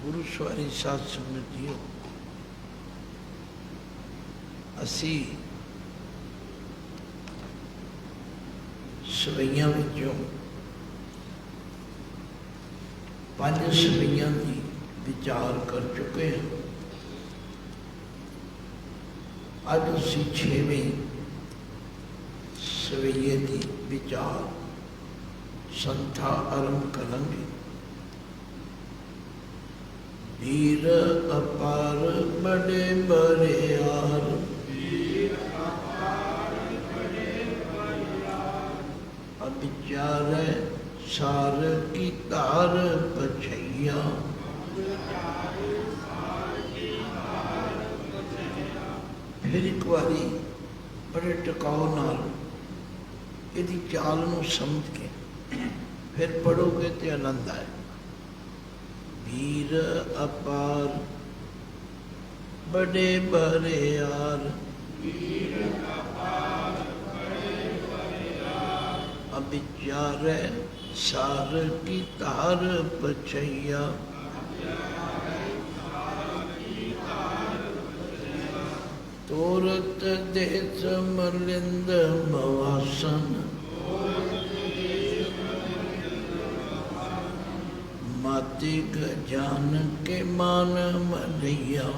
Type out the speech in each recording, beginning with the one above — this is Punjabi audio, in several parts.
ਗੁਰੂ ਸਵਾਰੀ ਸਾਧ ਸੰਗਤ ਜੀਓ, ਅਸੀਂ ਸਵਈਆਂ ਵਿੱਚੋਂ 5 ਸਵਈਆਂ ਦੀ ਵਿਚਾਰ ਕਰ ਚੁੱਕੇ ਹਾਂ। ਅੱਜ ਅਸੀਂ 6ਵੇਂ ਸਵਈਏ ਦੀ ਵਿਚਾਰ ਸੰਥਾ ਆਰੰਭ ਕਰਾਂਗੇ। ਵੀਰ ਅਪਾਰ ਬੜੇ ਬਰਿਆਰ, ਅਵਿਚਾਰੈ ਸਾਰ ਕੀ ਧਾਰ ਪਛਈਆ। ਫਿਰ ਇੱਕ ਵਾਰੀ ਬੜੇ ਟਿਕਾਉ ਨਾਲ ਇਹਦੀ ਚਾਲ ਨੂੰ ਸਮਝ ਕੇ ਫਿਰ ਪੜ੍ਹੋਗੇ ਤੇ ਆਨੰਦ ਆਏ। ਵੀਰ ਅਪਾਰ ਬੜੇ ਬਰਿਆਰ, ਅਵਿਚਾਰੈ ਸਾਰ ਕੀ ਧਾਰ ਪਛਈਆ। ਤੋਰਤ ਦੇਸ ਮਲਿੰਦ ਮਵਾਸਨ, ਮਾਤੇ ਗਜਾਨ ਕੇ ਮਾਨ ਮਲਈਆ।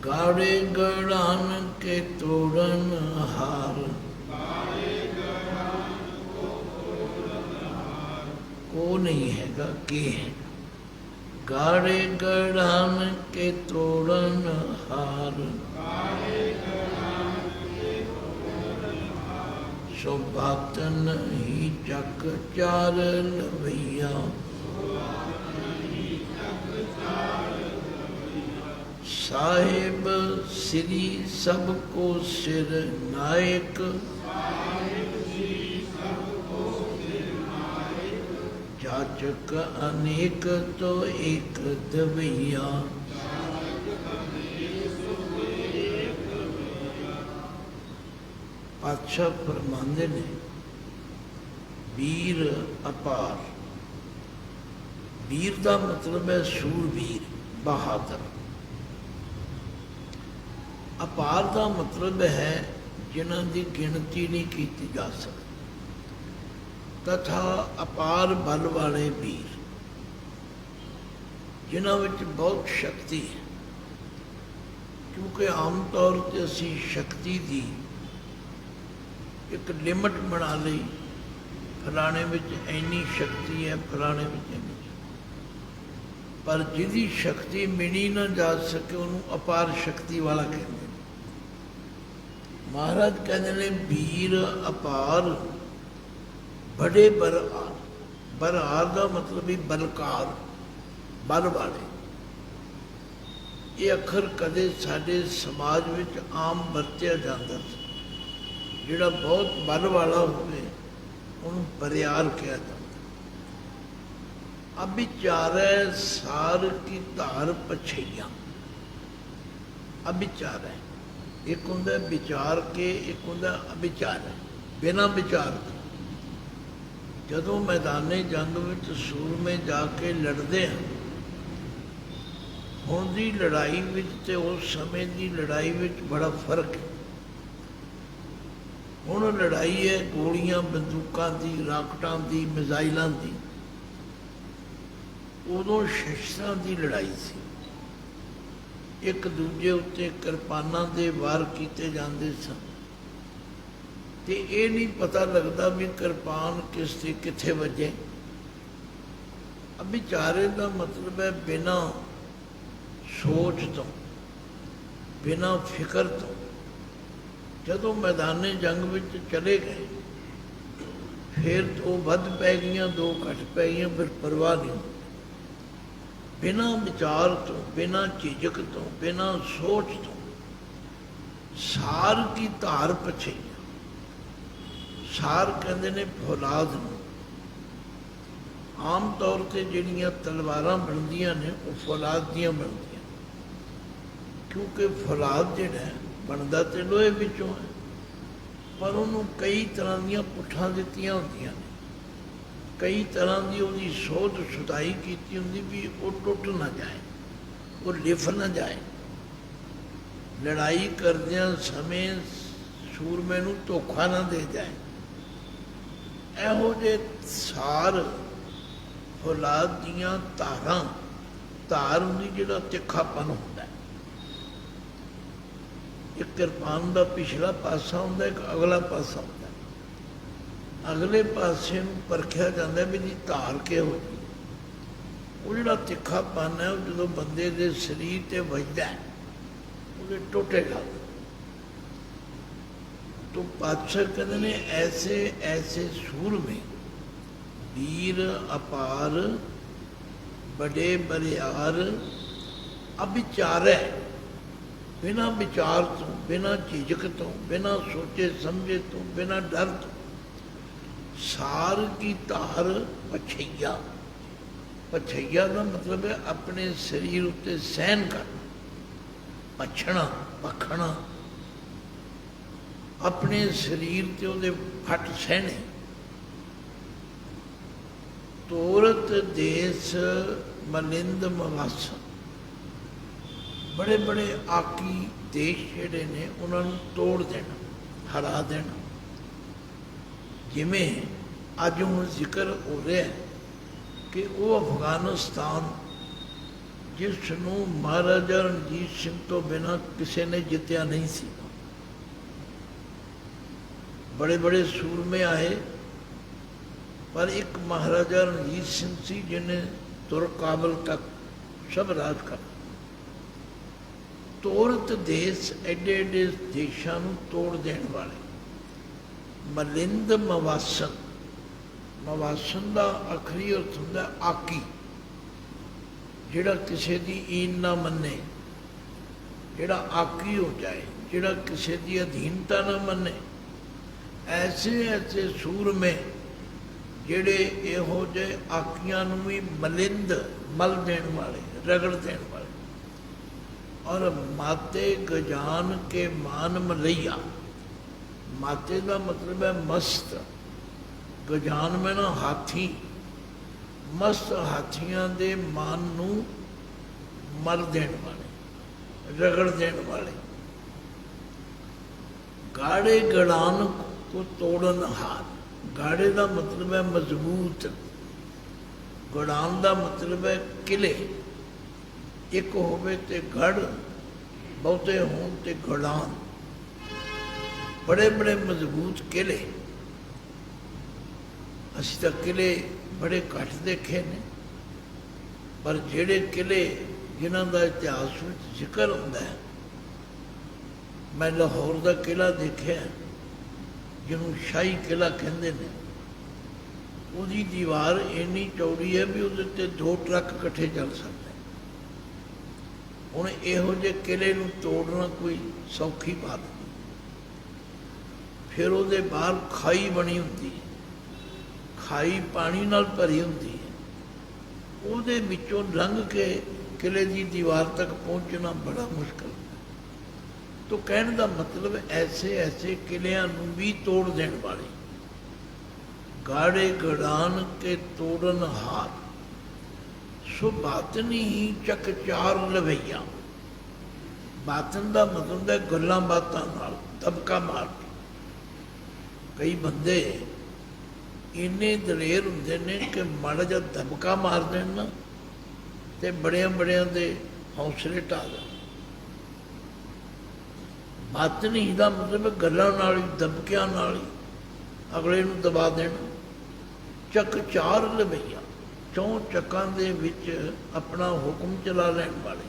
ਗਾੜੇ ਗੜਾਨ ਕੇ ਤੋੜਨ ਹਾਰ, ਕੋ ਨਹੀਂ ਹੈਗਾ ਕੀ ਹੈ। ਗਾੜੇ ਗੜਾਨ ਕੇ ਤੋੜਨ ਹਾਰ, ਸੋਭਾਤਨ ਹੀ ਚੱਕ ਚਾਰ ਲਵਈਆ। ਸਾਹਿਬ ਸ੍ਰੀ ਸਭ ਕੋ ਸਿਰ ਨਾਇਕ, ਜਾਚਕ ਅਨੇਕ ਤੋ ਏਕ ਦਵਈਆ। ਪਾਤਸ਼ਾਹ ਫਰਮਾਉਂਦੇ ਨੇ ਵੀਰ ਅਪਾਰ। ਵੀਰ ਦਾ ਮਤਲਬ ਹੈ ਸੂਰਬੀਰ, ਬਹਾਦਰ। ਅਪਾਰ ਦਾ ਮਤਲਬ ਹੈ ਜਿਨ੍ਹਾਂ ਦੀ ਗਿਣਤੀ ਨਹੀਂ ਕੀਤੀ ਜਾ ਸਕਦੀ। ਤਥਾ ਅਪਾਰ ਬਲ ਵਾਲੇ ਵੀਰ, ਜਿਨ੍ਹਾਂ ਵਿੱਚ ਬਹੁਤ ਸ਼ਕਤੀ ਹੈ। ਕਿਉਂਕਿ ਆਮ ਤੌਰ 'ਤੇ ਅਸੀਂ ਸ਼ਕਤੀ ਦੀ ਇੱਕ ਲਿਮਟ ਬਣਾ ਲਈ, ਫਲਾਣੇ ਵਿੱਚ ਇੰਨੀ ਸ਼ਕਤੀ ਹੈ, ਫਲਾਣੇ ਵਿੱਚ ਇੰਨੀ। ਪਰ ਜਿਹਦੀ ਸ਼ਕਤੀ ਮਿਣੀ ਨਾ ਜਾ ਸਕੇ ਉਹਨੂੰ ਅਪਾਰ ਸ਼ਕਤੀ ਵਾਲਾ ਕਹਿੰਦੇ। ਮਹਾਰਾਜ ਕਹਿੰਦੇ ਨੇ ਵੀਰ ਅਪਾਰ ਬੜੇ ਬਰਆਰ। ਬਰਆਰ ਦਾ ਮਤਲਬ ਹੀ ਬਲਕਾਰ, ਬਲ ਵਾਲੇ। ਇਹ ਅੱਖਰ ਕਦੇ ਸਾਡੇ ਸਮਾਜ ਵਿੱਚ ਆਮ ਵਰਤਿਆ ਜਾਂਦਾ ਸੀ। ਜਿਹੜਾ ਬਹੁਤ ਬਲ ਵਾਲਾ ਹੋਵੇ ਉਹਨੂੰ ਬਰਿਆਰ ਕਿਹਾ ਜਾਂਦਾ। ਅਵਿਚਾਰੈ ਸਾਰ ਕੀ ਧਾਰ ਪਛਈਆ। ਅਵਿਚਾਰੈ ਇੱਕ ਹੁੰਦਾ ਵਿਚਾਰ ਕੇ, ਇੱਕ ਹੁੰਦਾ ਅਵਿਚਾਰ, ਬਿਨਾਂ ਵਿਚਾਰ ਤੋਂ। ਜਦੋਂ ਮੈਦਾਨੇ ਜੰਗ ਵਿੱਚ ਸੂਰਮੇ ਜਾ ਕੇ ਲੜਦੇ ਹਨ, ਹੁਣ ਦੀ ਲੜਾਈ ਵਿੱਚ ਤੇ ਉਸ ਸਮੇਂ ਦੀ ਲੜਾਈ ਵਿੱਚ ਬੜਾ ਫਰਕ ਹੈ। ਹੁਣ ਲੜਾਈ ਹੈ ਗੋਲੀਆਂ, ਬੰਦੂਕਾਂ ਦੀ, ਰਾਕਟਾਂ ਦੀ, ਮਿਜ਼ਾਈਲਾਂ ਦੀ। ਉਦੋਂ ਸ਼ਸਤਰਾਂ ਦੀ ਲੜਾਈ ਸੀ। ਇੱਕ ਦੂਜੇ ਉੱਤੇ ਕਿਰਪਾਨਾਂ ਦੇ ਵਾਰ ਕੀਤੇ ਜਾਂਦੇ ਸਨ ਤੇ ਇਹ ਨਹੀਂ ਪਤਾ ਲੱਗਦਾ ਵੀ ਕਿਰਪਾਨ ਕਿਸ ਤੇ ਕਿੱਥੇ ਵੱਜੇ। ਅਵਿਚਾਰੇ ਦਾ ਮਤਲਬ ਹੈ ਬਿਨਾਂ ਸੋਚ ਤੋਂ, ਬਿਨਾਂ ਫਿਕਰ ਤੋਂ। ਜਦੋਂ ਮੈਦਾਨੇ ਜੰਗ ਵਿੱਚ ਚਲੇ ਗਏ, ਫਿਰ 2 ਵੱਧ ਪੈ ਗਈਆਂ, 2 ਘੱਟ ਪੈ ਗਈਆਂ, ਫਿਰ ਪਰਵਾਹ ਨਹੀਂ। ਬਿਨਾਂ ਵਿਚਾਰ ਤੋਂ, ਬਿਨਾਂ ਝਿਜਕ ਤੋਂ, ਬਿਨਾਂ ਸੋਚ ਤੋਂ ਸਾਰ ਕੀ ਧਾਰ ਪਛਈਆ। ਸਾਰ ਕਹਿੰਦੇ ਨੇ ਫੌਲਾਦ ਨੂੰ। ਆਮ ਤੌਰ 'ਤੇ ਜਿਹੜੀਆਂ ਤਲਵਾਰਾਂ ਬਣਦੀਆਂ ਨੇ ਉਹ ਫੌਲਾਦ ਦੀਆਂ ਬਣਦੀਆਂ, ਕਿਉਂਕਿ ਫੌਲਾਦ ਜਿਹੜਾ ਬਣਦਾ ਤੇ ਲੋਹੇ ਵਿੱਚੋਂ ਹੈ, ਪਰ ਉਹਨੂੰ ਕਈ ਤਰ੍ਹਾਂ ਦੀਆਂ ਪੁੱਠਾਂ ਦਿੱਤੀਆਂ ਹੁੰਦੀਆਂ ਨੇ। ਕਈ ਤਰ੍ਹਾਂ ਦੀ ਉਹਦੀ ਸੋਧ ਸੁਧਾਈ ਕੀਤੀ ਹੁੰਦੀ ਵੀ ਉਹ ਟੁੱਟ ਨਾ ਜਾਏ, ਉਹ ਲਿਫ ਨਾ ਜਾਏ। ਲੜਾਈ ਕਰਦਿਆਂ ਸਮੇਂ ਸੂਰਮੇ ਨੂੰ ਧੋਖਾ ਨਾ ਦੇ ਜਾਏ। ਇਹੋ ਜਿਹੇ ਸਾਰ ਫੌਲਾਦ ਦੀਆਂ ਧਾਰਾਂ, ਧਾਰ ਹੁੰਦੀ ਜਿਹੜਾ ਤਿੱਖਾਪਨ ਹੁੰਦਾ। ਇੱਕ ਕਿਰਪਾਨ ਦਾ ਪਿਛਲਾ ਪਾਸਾ ਹੁੰਦਾ, ਇੱਕ ਅਗਲਾ ਪਾਸਾ ਹੁੰਦਾ। ਅਗਲੇ ਪਾਸੇ ਨੂੰ ਪਰਖਿਆ ਜਾਂਦਾ ਵੀ ਜੀ ਧਾਰ ਕਿਹੋ ਜਿਹੀ। ਉਹ ਜਿਹੜਾ ਤਿੱਖਾਪਨ ਹੈ ਉਹ ਜਦੋਂ ਬੰਦੇ ਦੇ ਸਰੀਰ 'ਤੇ ਵੱਜਦਾ ਉਹਦੇ ਟੁੱਟੇਗਾ। तो पातशाह कहते ने ऐसे ऐसे सूरमे वीर अपार बड़े बरियार अविचार है, बिना विचार तो, बिना झिझक तो, बिना सोचे समझे तो, बिना डर तो सार की धार पछैया। पछैया का मतलब है अपने शरीर उत्ते सहन करना, पछना पखना, अपने शरीर ते उहदे फट सहने। तोरत देश मलिंद मवास, बड़े बड़े आकी देश जिहड़े ने उन्होंने तोड़ देना, हरा देना। जिमें अज हुण जिक्र हो रहा है कि वो अफगानिस्तान जिसनूं महाराजा रणजीत सिंह तो बिना किसी ने जित्या नहीं सी। बड़े बड़े सूरमे आए पर एक महाराजा रणजीत सिंह सी जिन्हें तुरकाबल तक सब राज कर। तोरत देश एडे एडे देशों को तोड़ देने वाले। मलिंद मवासन, मवासन का आखिरी अर्थ होंदा आकी, जिहड़ा किसी की ईन ना मन्ने, जिहड़ा आकी हो जाए, जिहड़ा किसी की अधीनता ना मन्ने। ऐसे ऐसे सूरमे जिहड़े इहो जिहे आकियां नूं भी मलिंद मल देण वाले, रगड़ देण वाले। और माते गजान के मान मलैया, माते का मतलब है मस्त, गजान में ना हाथी, मस्त हाथियां दे मान नूं मल देण वाले, रगड़ देण वाले। गाड़े गड़ान को तोड़न हार, गाड़े का मतलब है मजबूत, गड़ान का मतलब है किले। एक होवे ते गढ़, बहुते होण ते गड़ान, बड़े बड़े मजबूत किले। असीं तां किले बड़े घट देखे ने, पर जिहड़े किले जिन्हां दा इतिहास विच जिक्र हुंदा है, मैं लाहौर का किला देखिया जिन्हों शाही किला कहते हैं। उसकी दीवार इन्नी चौड़ी है भी उहदे ते 2 ट्रक इकट्ठे चल सकते हैं। हुण इहो जिहे किले नूं तोड़ना कोई सौखी बात नहीं। फिर उहदे बाहर खाई बनी हुंदी है, खाई पानी नाल भरी हुंदी है, उहदे विचों लंघ के किले की दीवार तक पहुँचना बड़ा मुश्किल। तो कहने का मतलब ऐसे ऐसे किलियां नूं भी तोड़ देने वाले। गाड़े गड़ान के तोड़न हार, सो बातनी ही चकचार लवैया। बातन का मतलब है गल्लां बातां नाल दबका मार के। कई बंदे इन्ने दलेर हुंदे ने कि माड़ा जिहा दबका मार देण ना ते बड़ियां बड़ियां दे हौसले ढा देण। बातनी का मतलब गल्लां नाल ही, दबकियां नाल ही अगले नूं दबा देना। चक चार लवैया, 4 चक्कां दे विच अपना हुक्म चला लैण वाले।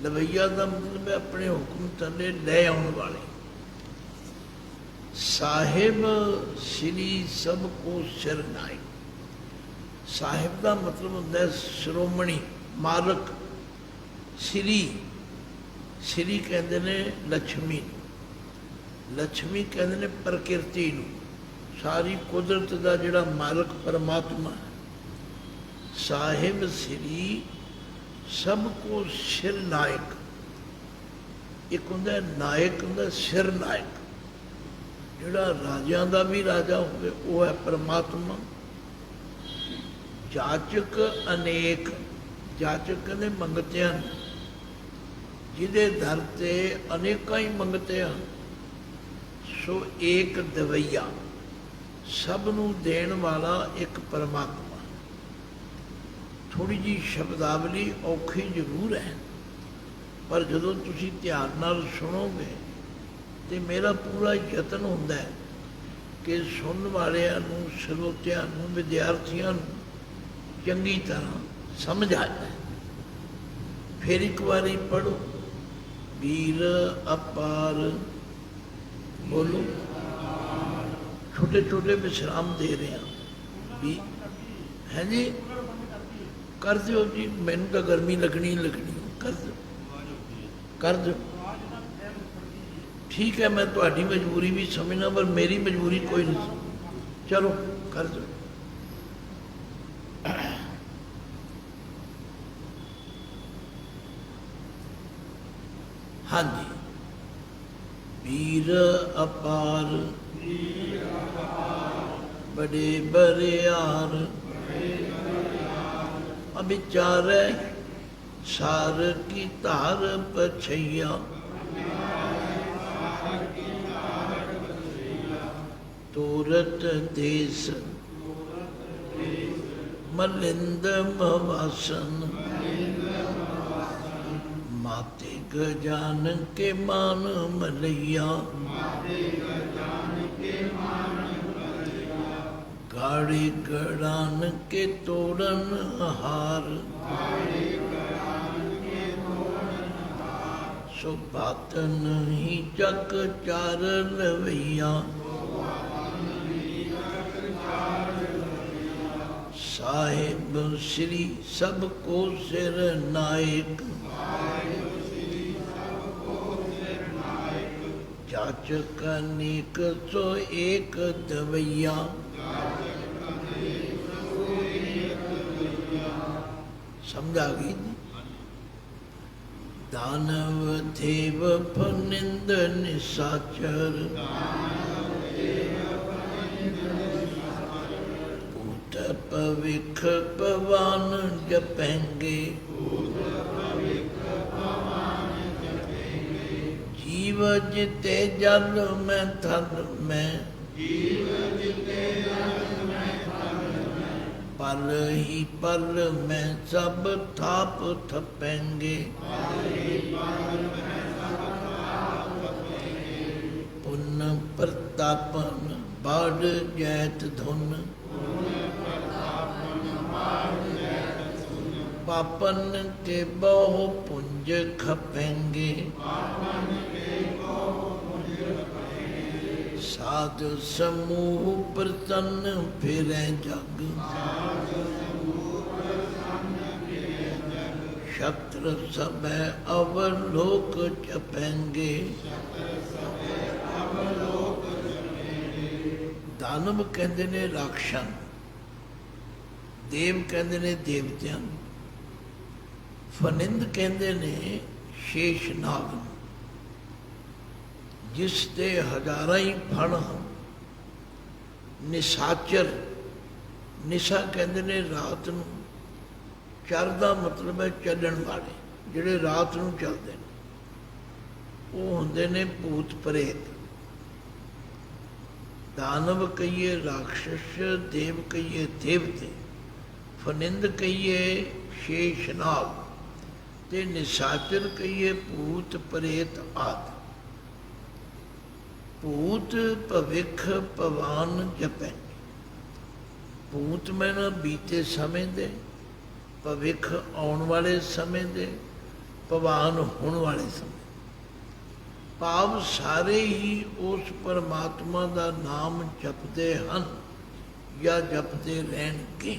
लवैया का मतलब है अपने हुक्म थले ले आउण वाले। साहिब श्री सब को सिर नायक, साहिब का मतलब होंदा है श्रोमणी, मालक। श्री, श्री कहते ने लक्ष्मी, लक्ष्मी कहते ने प्रकृति नूं, सारी कुदरत का जिहड़ा मालक परमात्मा है। साहिब श्री सबको सिर नायक। एक हुंदा नायक, हुंदा सिर नायक, जिहड़ा राजियां दा भी राजा होवे वो है परमात्मा। ਜਾਚਕ ਅਨੇਕ, ਜਾਚਕ ਕਹਿੰਦੇ ਮੰਗਤੇ ਹਨ, ਜਿਹਦੇ ਦਰ ਤੇ ਅਨੇਕਾਂ ਹੀ ਮੰਗਤੇ ਹਨ। ਸੋ ਏਕ ਦਵਈਆ, ਸਭ ਨੂੰ ਦੇਣ ਵਾਲਾ ਇੱਕ ਪਰਮਾਤਮਾ। ਥੋੜ੍ਹੀ ਜਿਹੀ ਸ਼ਬਦਾਵਲੀ ਔਖੀ ਜ਼ਰੂਰ ਹੈ, ਪਰ ਜਦੋਂ ਤੁਸੀਂ ਧਿਆਨ ਨਾਲ ਸੁਣੋਗੇ ਤੇ ਮੇਰਾ ਪੂਰਾ ਯਤਨ ਹੁੰਦਾ ਹੈ ਕਿ ਸੁਣਨ ਵਾਲਿਆਂ ਨੂੰ, ਸਰੋਤਿਆਂ ਨੂੰ, ਵਿਦਿਆਰਥੀਆਂ ਨੂੰ ਚੰਗੀ ਤਰ੍ਹਾਂ ਸਮਝ ਆ ਜਾਏ। ਫਿਰ ਇੱਕ ਵਾਰੀ ਪੜ੍ਹੋ, ਵੀਰ ਅਪਾਰ, ਬੋਲੋ, ਛੋਟੇ ਛੋਟੇ ਵਿਸ਼ਰਾਮ ਦੇ ਰਹੇ ਹਾਂ ਵੀ ਹੈ ਜੀ। ਕਰ ਦਿਓ ਜੀ, ਮੈਨੂੰ ਤਾਂ ਗਰਮੀ ਲੱਗਣੀ ਕਰ ਦਿਓ, ਕਰ ਦਿਓ। ਠੀਕ ਹੈ, ਮੈਂ ਤੁਹਾਡੀ ਮਜਬੂਰੀ ਵੀ ਸਮਝਣਾ, ਪਰ ਮੇਰੀ ਮਜਬੂਰੀ ਕੋਈ ਨਹੀਂ। ਚਲੋ ਕਰ ਦਿਓ। ਹਾਂਜੀ, ਵੀਰ ਅਪਾਰ, ਬੜੇ ਬਰਿਆਰ, ਅਵਿਚਾਰੈ ਸਾਰ ਕੀ ਧਾਰ ਪਛਈਆ, ਤੂਰਤ ਦੇਸ ਮਲਿੰਦ ਮਵਾਸਨ, ਮਾਤੇ ਗਜਾਨ ਕੇ ਮਾਨ ਮਲਈਆ, गाड़ी गड़ान के तोड़न हार, सो बात नहीं चक चार लवैया, साहिब श्री सबको सिर नायक, जाचक अनेक सो एक दवैया, समझा गई। दानव देव फनिंद निशाचर, भूत पविख पवन जपेंगे, जीव जिते जल में थल में, पल ही पल में सब थाप थपेंगे, पुन प्रतापन बाढ़ जैत धुन, पापन के बहु पुंज खपेंगे, साध समूह प्रसन्न फिरे जग, शत्रु सब अवलोक चपेंगे। दानव कहते ने राक्षसन, देव कहते ने देवतियां, फनिंद कहते ने शेषनाग, जिस दे हजारां ही फण ਹਨ। निशाचर, निशा कहते ने रात ਨੂੰ, ਚਰ ਦਾ ਮਤਲਬ ਹੈ ਚੱਲਣ ਵਾਲੇ, ਜਿਹੜੇ ਰਾਤ ਨੂੰ ਚੱਲਦੇ ਨੇ, ਉਹ ਹੁੰਦੇ ਨੇ ਭੂਤ ਪ੍ਰੇਤ। ਦਾਨਵ ਕਹੀਏ ਰਾਖਸ਼, ਦੇਵ ਕਹੀਏ ਦੇਵਤੇ, ਫਨਿੰਦ ਕਹੀਏ ਸ਼ੇਸ਼ਨਾਗ, ਤੇ ਨਿਸ਼ਾਚਰ ਕਹੀਏ ਭੂਤ ਪ੍ਰੇਤ ਆਦਿ। ਭੂਤ ਭਵਿੱਖ ਪਵਾਨ ਜਪੈ, ਭੂਤ ਮੈਂ ਨਾ ਬੀਤੇ ਸਮੇਂ ਦੇ, ਭਵਿੱਖ ਆਉਣ ਵਾਲੇ ਸਮੇਂ ਦੇ, ਭਵਾਨ ਹੋਣ ਵਾਲੇ ਸਮੇਂ। ਭਾਵ ਸਾਰੇ ਹੀ ਉਸ ਪਰਮਾਤਮਾ ਦਾ ਨਾਮ ਜਪਦੇ ਹਨ ਜਾਂ ਜਪਦੇ ਰਹਿਣਗੇ।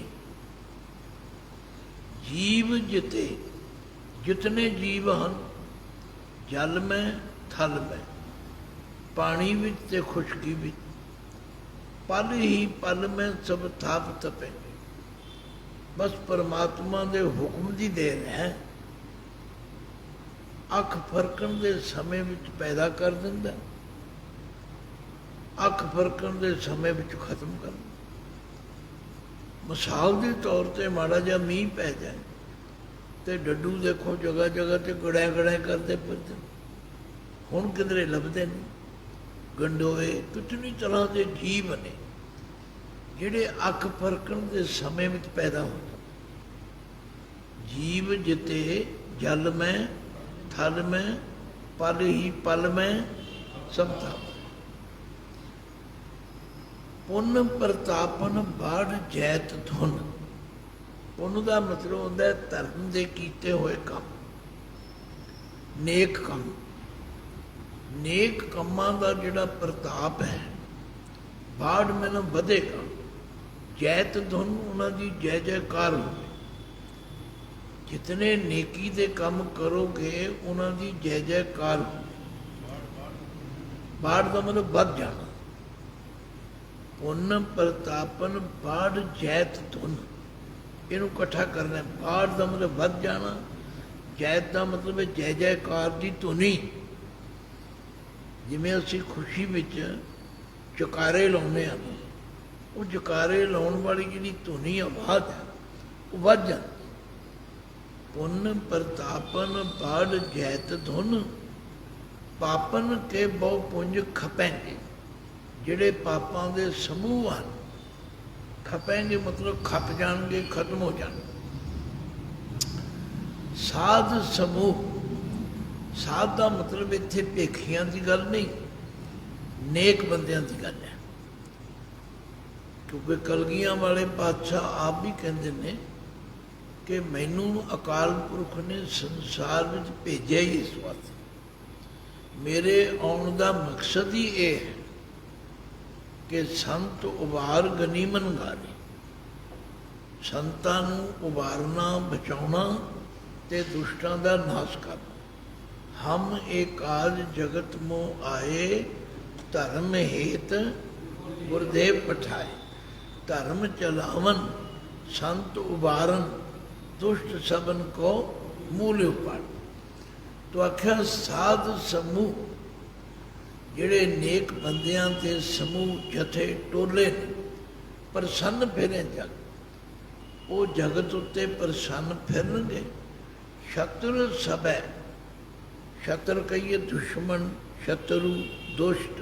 ਜੀਵ ਜਿਤੇ, ਜਿਤਨੇ ਜੀਵ ਹਨ, ਜਲ ਮੈਂ ਥਲ ਮੈਂ, ਪਾਣੀ ਵਿੱਚ ਤੇ ਖੁਸ਼ਕੀ ਵਿੱਚ, ਪਲ ਹੀ ਪਲ ਮੈਂ ਸਭ ਥਾਪ ਤਪੇ। ਬਸ ਪਰਮਾਤਮਾ ਦੇ ਹੁਕਮ ਦੀ ਦੇਣ ਹੈ। ਅੱਖ ਫਰਕਣ ਦੇ ਸਮੇਂ ਵਿੱਚ ਪੈਦਾ ਕਰ ਦਿੰਦਾ, ਅੱਖ ਫਰਕਣ ਦੇ ਸਮੇਂ ਵਿੱਚ ਖਤਮ ਕਰ ਦਿੰਦਾ। ਮਿਸਾਲ ਦੇ ਤੌਰ ਤੇ ਮਾੜਾ ਜਿਹਾ ਮੀਂਹ ਪੈ ਜਾਏ ਤੇ ਡੱਡੂ ਦੇਖੋ ਜਗ੍ਹਾ ਜਗ੍ਹਾ ਤੇ ਗੜਿਆ ਗੜਿਆ ਕਰਦੇ ਫਿਰਦੇ, ਹੁਣ ਕਿਧਰੇ ਲੱਭਦੇ ਨਹੀਂ। ਗੰਡੋਏ ਕਿਤਨੀ ਤਰ੍ਹਾਂ ਦੇ ਜੀਵ ਨੇ ਜਿਹੜੇ ਅੱਖ ਫਰਕਣ ਦੇ ਸਮੇਂ ਵਿੱਚ ਪੈਦਾ ਹੁੰਦੇ। ਜੀਵ ਜਿਤੇ ਜਲ ਮੈਂ ਥਲ ਮੈਂ ਪਲ ਹੀ ਪਲ ਮੈਂ ਸਮਤਾ। ਪੁੰਨ ਪ੍ਰਤਾਪਨ ਬਾੜ ਜੈਤ ਧੁਨ। ਪੁੰਨ ਦਾ ਮਤਲਬ ਹੁੰਦਾ ਹੈ ਧਰਮ ਦੇ ਕੀਤੇ ਹੋਏ ਕੰਮ, ਨੇਕ ਕੰਮ। ਨੇਕ ਕੰਮਾਂ ਦਾ ਜਿਹੜਾ ਪ੍ਰਤਾਪ ਹੈ ਬਾੜ ਮੈਨੂੰ ਵਧੇਗਾ। ਜੈਤ ਧੁਨ ਉਹਨਾਂ ਦੀ ਜੈ ਜੈਕਾਰ ਹੋਵੇ। ਜਿਤਨੇ ਨੇਕੀ ਦੇ ਕੰਮ ਕਰੋਗੇ ਉਹਨਾਂ ਦੀ ਜੈ ਜੈਕਾਰ ਹੋਵੇ। ਬਾੜ ਦਾ ਮਤਲਬ ਵੱਧ ਜਾਣਾ। ਪੁੰਨ ਪ੍ਰਤਾਪਨ ਬਾੜ ਜੈਤ ਧੁਨ, ਇਹਨੂੰ ਇਕੱਠਾ ਕਰਨਾ। ਬਾੜ ਦਾ ਮਤਲਬ ਵੱਧ ਜਾਣਾ, ਜੈਤ ਦਾ ਮਤਲਬ ਹੈ ਜੈ ਜੈਕਾਰ ਦੀ ਧੁਨੀ। ਜਿਵੇਂ ਅਸੀਂ ਖੁਸ਼ੀ ਵਿੱਚ ਜਕਾਰੇ ਲਾਉਂਦੇ ਹਾਂ, ਉਹ ਜਕਾਰੇ ਲਾਉਣ ਵਾਲੀ ਜਿਹੜੀ ਧੁਨੀ ਆਵਾਜ਼ ਹੈ ਉਹ ਵੱਧ ਜਾਂਦੀ। ਪੁੰਨ ਪ੍ਰਤਾਪਨ ਬਾੜ ਜੈਤ ਧੁਨ, ਪਾਪਨ ਕੇ ਬਹੁ ਪੁੰਜ ਖਪੈਂਗੇ। ਜਿਹੜੇ ਪਾਪਾਂ ਦੇ ਸਮੂਹ ਹਨ, ਖਪੈਂਗੇ ਮਤਲਬ ਖਪ ਜਾਣਗੇ, ਖਤਮ ਹੋ ਜਾਣਗੇ। ਸਾਧ ਸਮੂਹ, ਸਾਧ ਦਾ ਮਤਲਬ ਇੱਥੇ ਭੇਖੀਆਂ ਦੀ ਗੱਲ ਨਹੀਂ, ਨੇਕ ਬੰਦਿਆਂ ਦੀ ਗੱਲ ਹੈ। ਕਿਉਂਕਿ ਕਲਗੀਆਂ ਵਾਲੇ ਪਾਤਸ਼ਾਹ ਆਪ ਵੀ ਕਹਿੰਦੇ ਨੇ ਕਿ ਮੈਨੂੰ ਅਕਾਲ ਪੁਰਖ ਨੇ ਸੰਸਾਰ ਵਿੱਚ ਭੇਜਿਆ ਹੀ ਇਸ ਵਾਸਤੇ। ਮੇਰੇ ਆਉਣ ਦਾ ਮਕਸਦ ਹੀ ਇਹ ਹੈ ਕਿ ਸੰਤ ਉਬਾਰ ਗਨੀਮਨ ਗਾਰੇ। ਸੰਤਾਂ ਨੂੰ ਉਬਾਰਨਾ, ਬਚਾਉਣਾ ਤੇ ਦੁਸ਼ਟਾਂ ਦਾ ਨਾਸ਼ ਕਰਨਾ। ਹਮ ਏਕਾਜ ਜਗਤ ਮੋਹ ਆਏ, ਧਰਮ ਹੇਤ ਗੁਰਦੇਵ ਪਠਾਏ। ਧਰਮ ਚਲਾਵਨ ਸੰਤ ਉਬਾਰਨ, ਦੁਸ਼ਟ ਸਬਨ ਕੋ ਮੂਲ ਉਪਾੜ। ਤੋ ਆਖਿਆ ਸਾਧ ਸਮੂਹ, ਜਿਹੜੇ ਨੇਕ ਬੰਦਿਆਂ ਦੇ ਸਮੂਹ ਜਥੇ ਟੋਲੇ ਨੇ, ਪ੍ਰਸੰਨ ਫਿਰੇ ਜਗ। ਉਹ ਜਗਤ ਉੱਤੇ ਪ੍ਰਸੰਨ ਫਿਰਨਗੇ। ਸ਼ਤਰ ਸਭੈ, ਸ਼ਤਰ ਕਹੀਏ ਦੁਸ਼ਮਣ, ਸ਼ਤਰੂ, ਦੁਸ਼ਟ।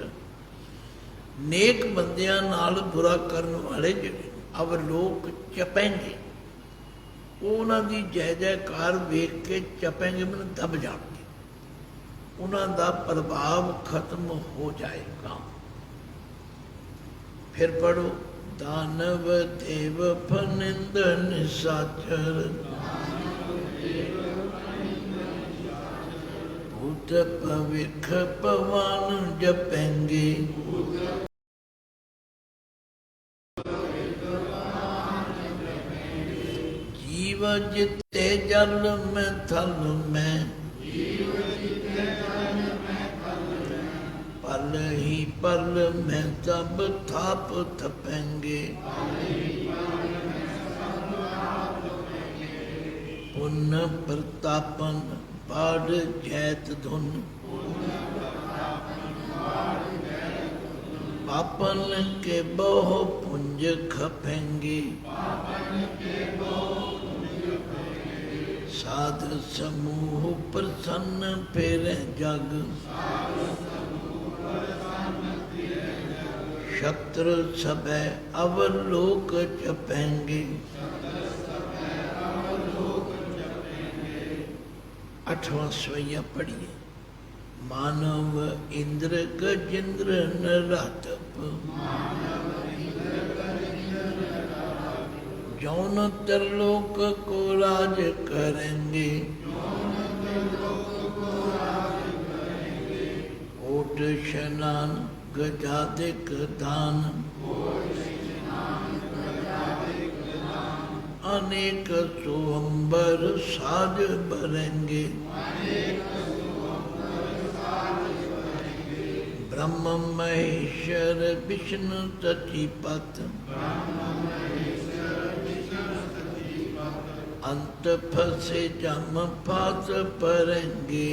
ਨੇਕ ਬੰਦਿਆਂ ਨਾਲ ਬੁਰਾ ਕਰਨ ਵਾਲੇ ਜਿਹੜੇ ਅਵ ਲੋਕ ਚਪੈਂਗੇ, ਉਹ ਉਹਨਾਂ ਦੀ ਜੈ ਜੈਕਾਰ ਵੇਖ ਕੇ ਚਪੈਂਗੇ, ਮਨ ਦਬ ਜਾਣਗੇ। ਉਹਨਾਂ ਦਾ ਪ੍ਰਭਾਵ ਖਤਮ ਹੋ ਜਾਏਗਾ। ਫਿਰ ਪੜੋ, ਦਾਨਵ ਦੇਵ ਫਨਿੰਦ ਨਿਸਾਚਰ, ਭੂਤ ਭਵਿਖ ਪਵਨ ਜਪੈਂਗੇ। ਜੀਵ ਜਿਤੇ ਜਲ ਮੈਂ ਥਲ ਮੈਂ, ਪਲ ਹੀ ਪਲ ਮੈਂ ਤਬ ਥਾਪ ਥਪੈਂਗੇ। ਪੁੰਨ ਪ੍ਰਤਾਪਨ ਬਾੜ ਜੈਤ ਧੁਨ, ਪਾਪਨ ਕੇ ਬਹੁ ਪੁੰਜ ਖਪੈਂਗੇ। ਸਾਧ ਸਮੂਹ ਪ੍ਰਸੰਨ ਫਿਰੈ ਜਗ, ਸ਼ਤਰ ਸਭੈ ਅਵਲੋਕ ਚਪੈਂਗੇ। 8ਵਾਂ ਸਵਈਆ ਪੜੀਏ। ਮਾਨਵ ਇੰਦਰ ਗਜਿੰਦਰ ਨਰਾਤਪ, ਜੌਨ ਤਰਲੋਕ ਕੋ ਰਾਜ ਕरेंगे। ओट स्नान गजादिक दान, अनेक सोहंबर साज भरेंगे। ब्रह्म महेश्वर विष्णु सचिपत, अंत फसे जम फास परेंगे।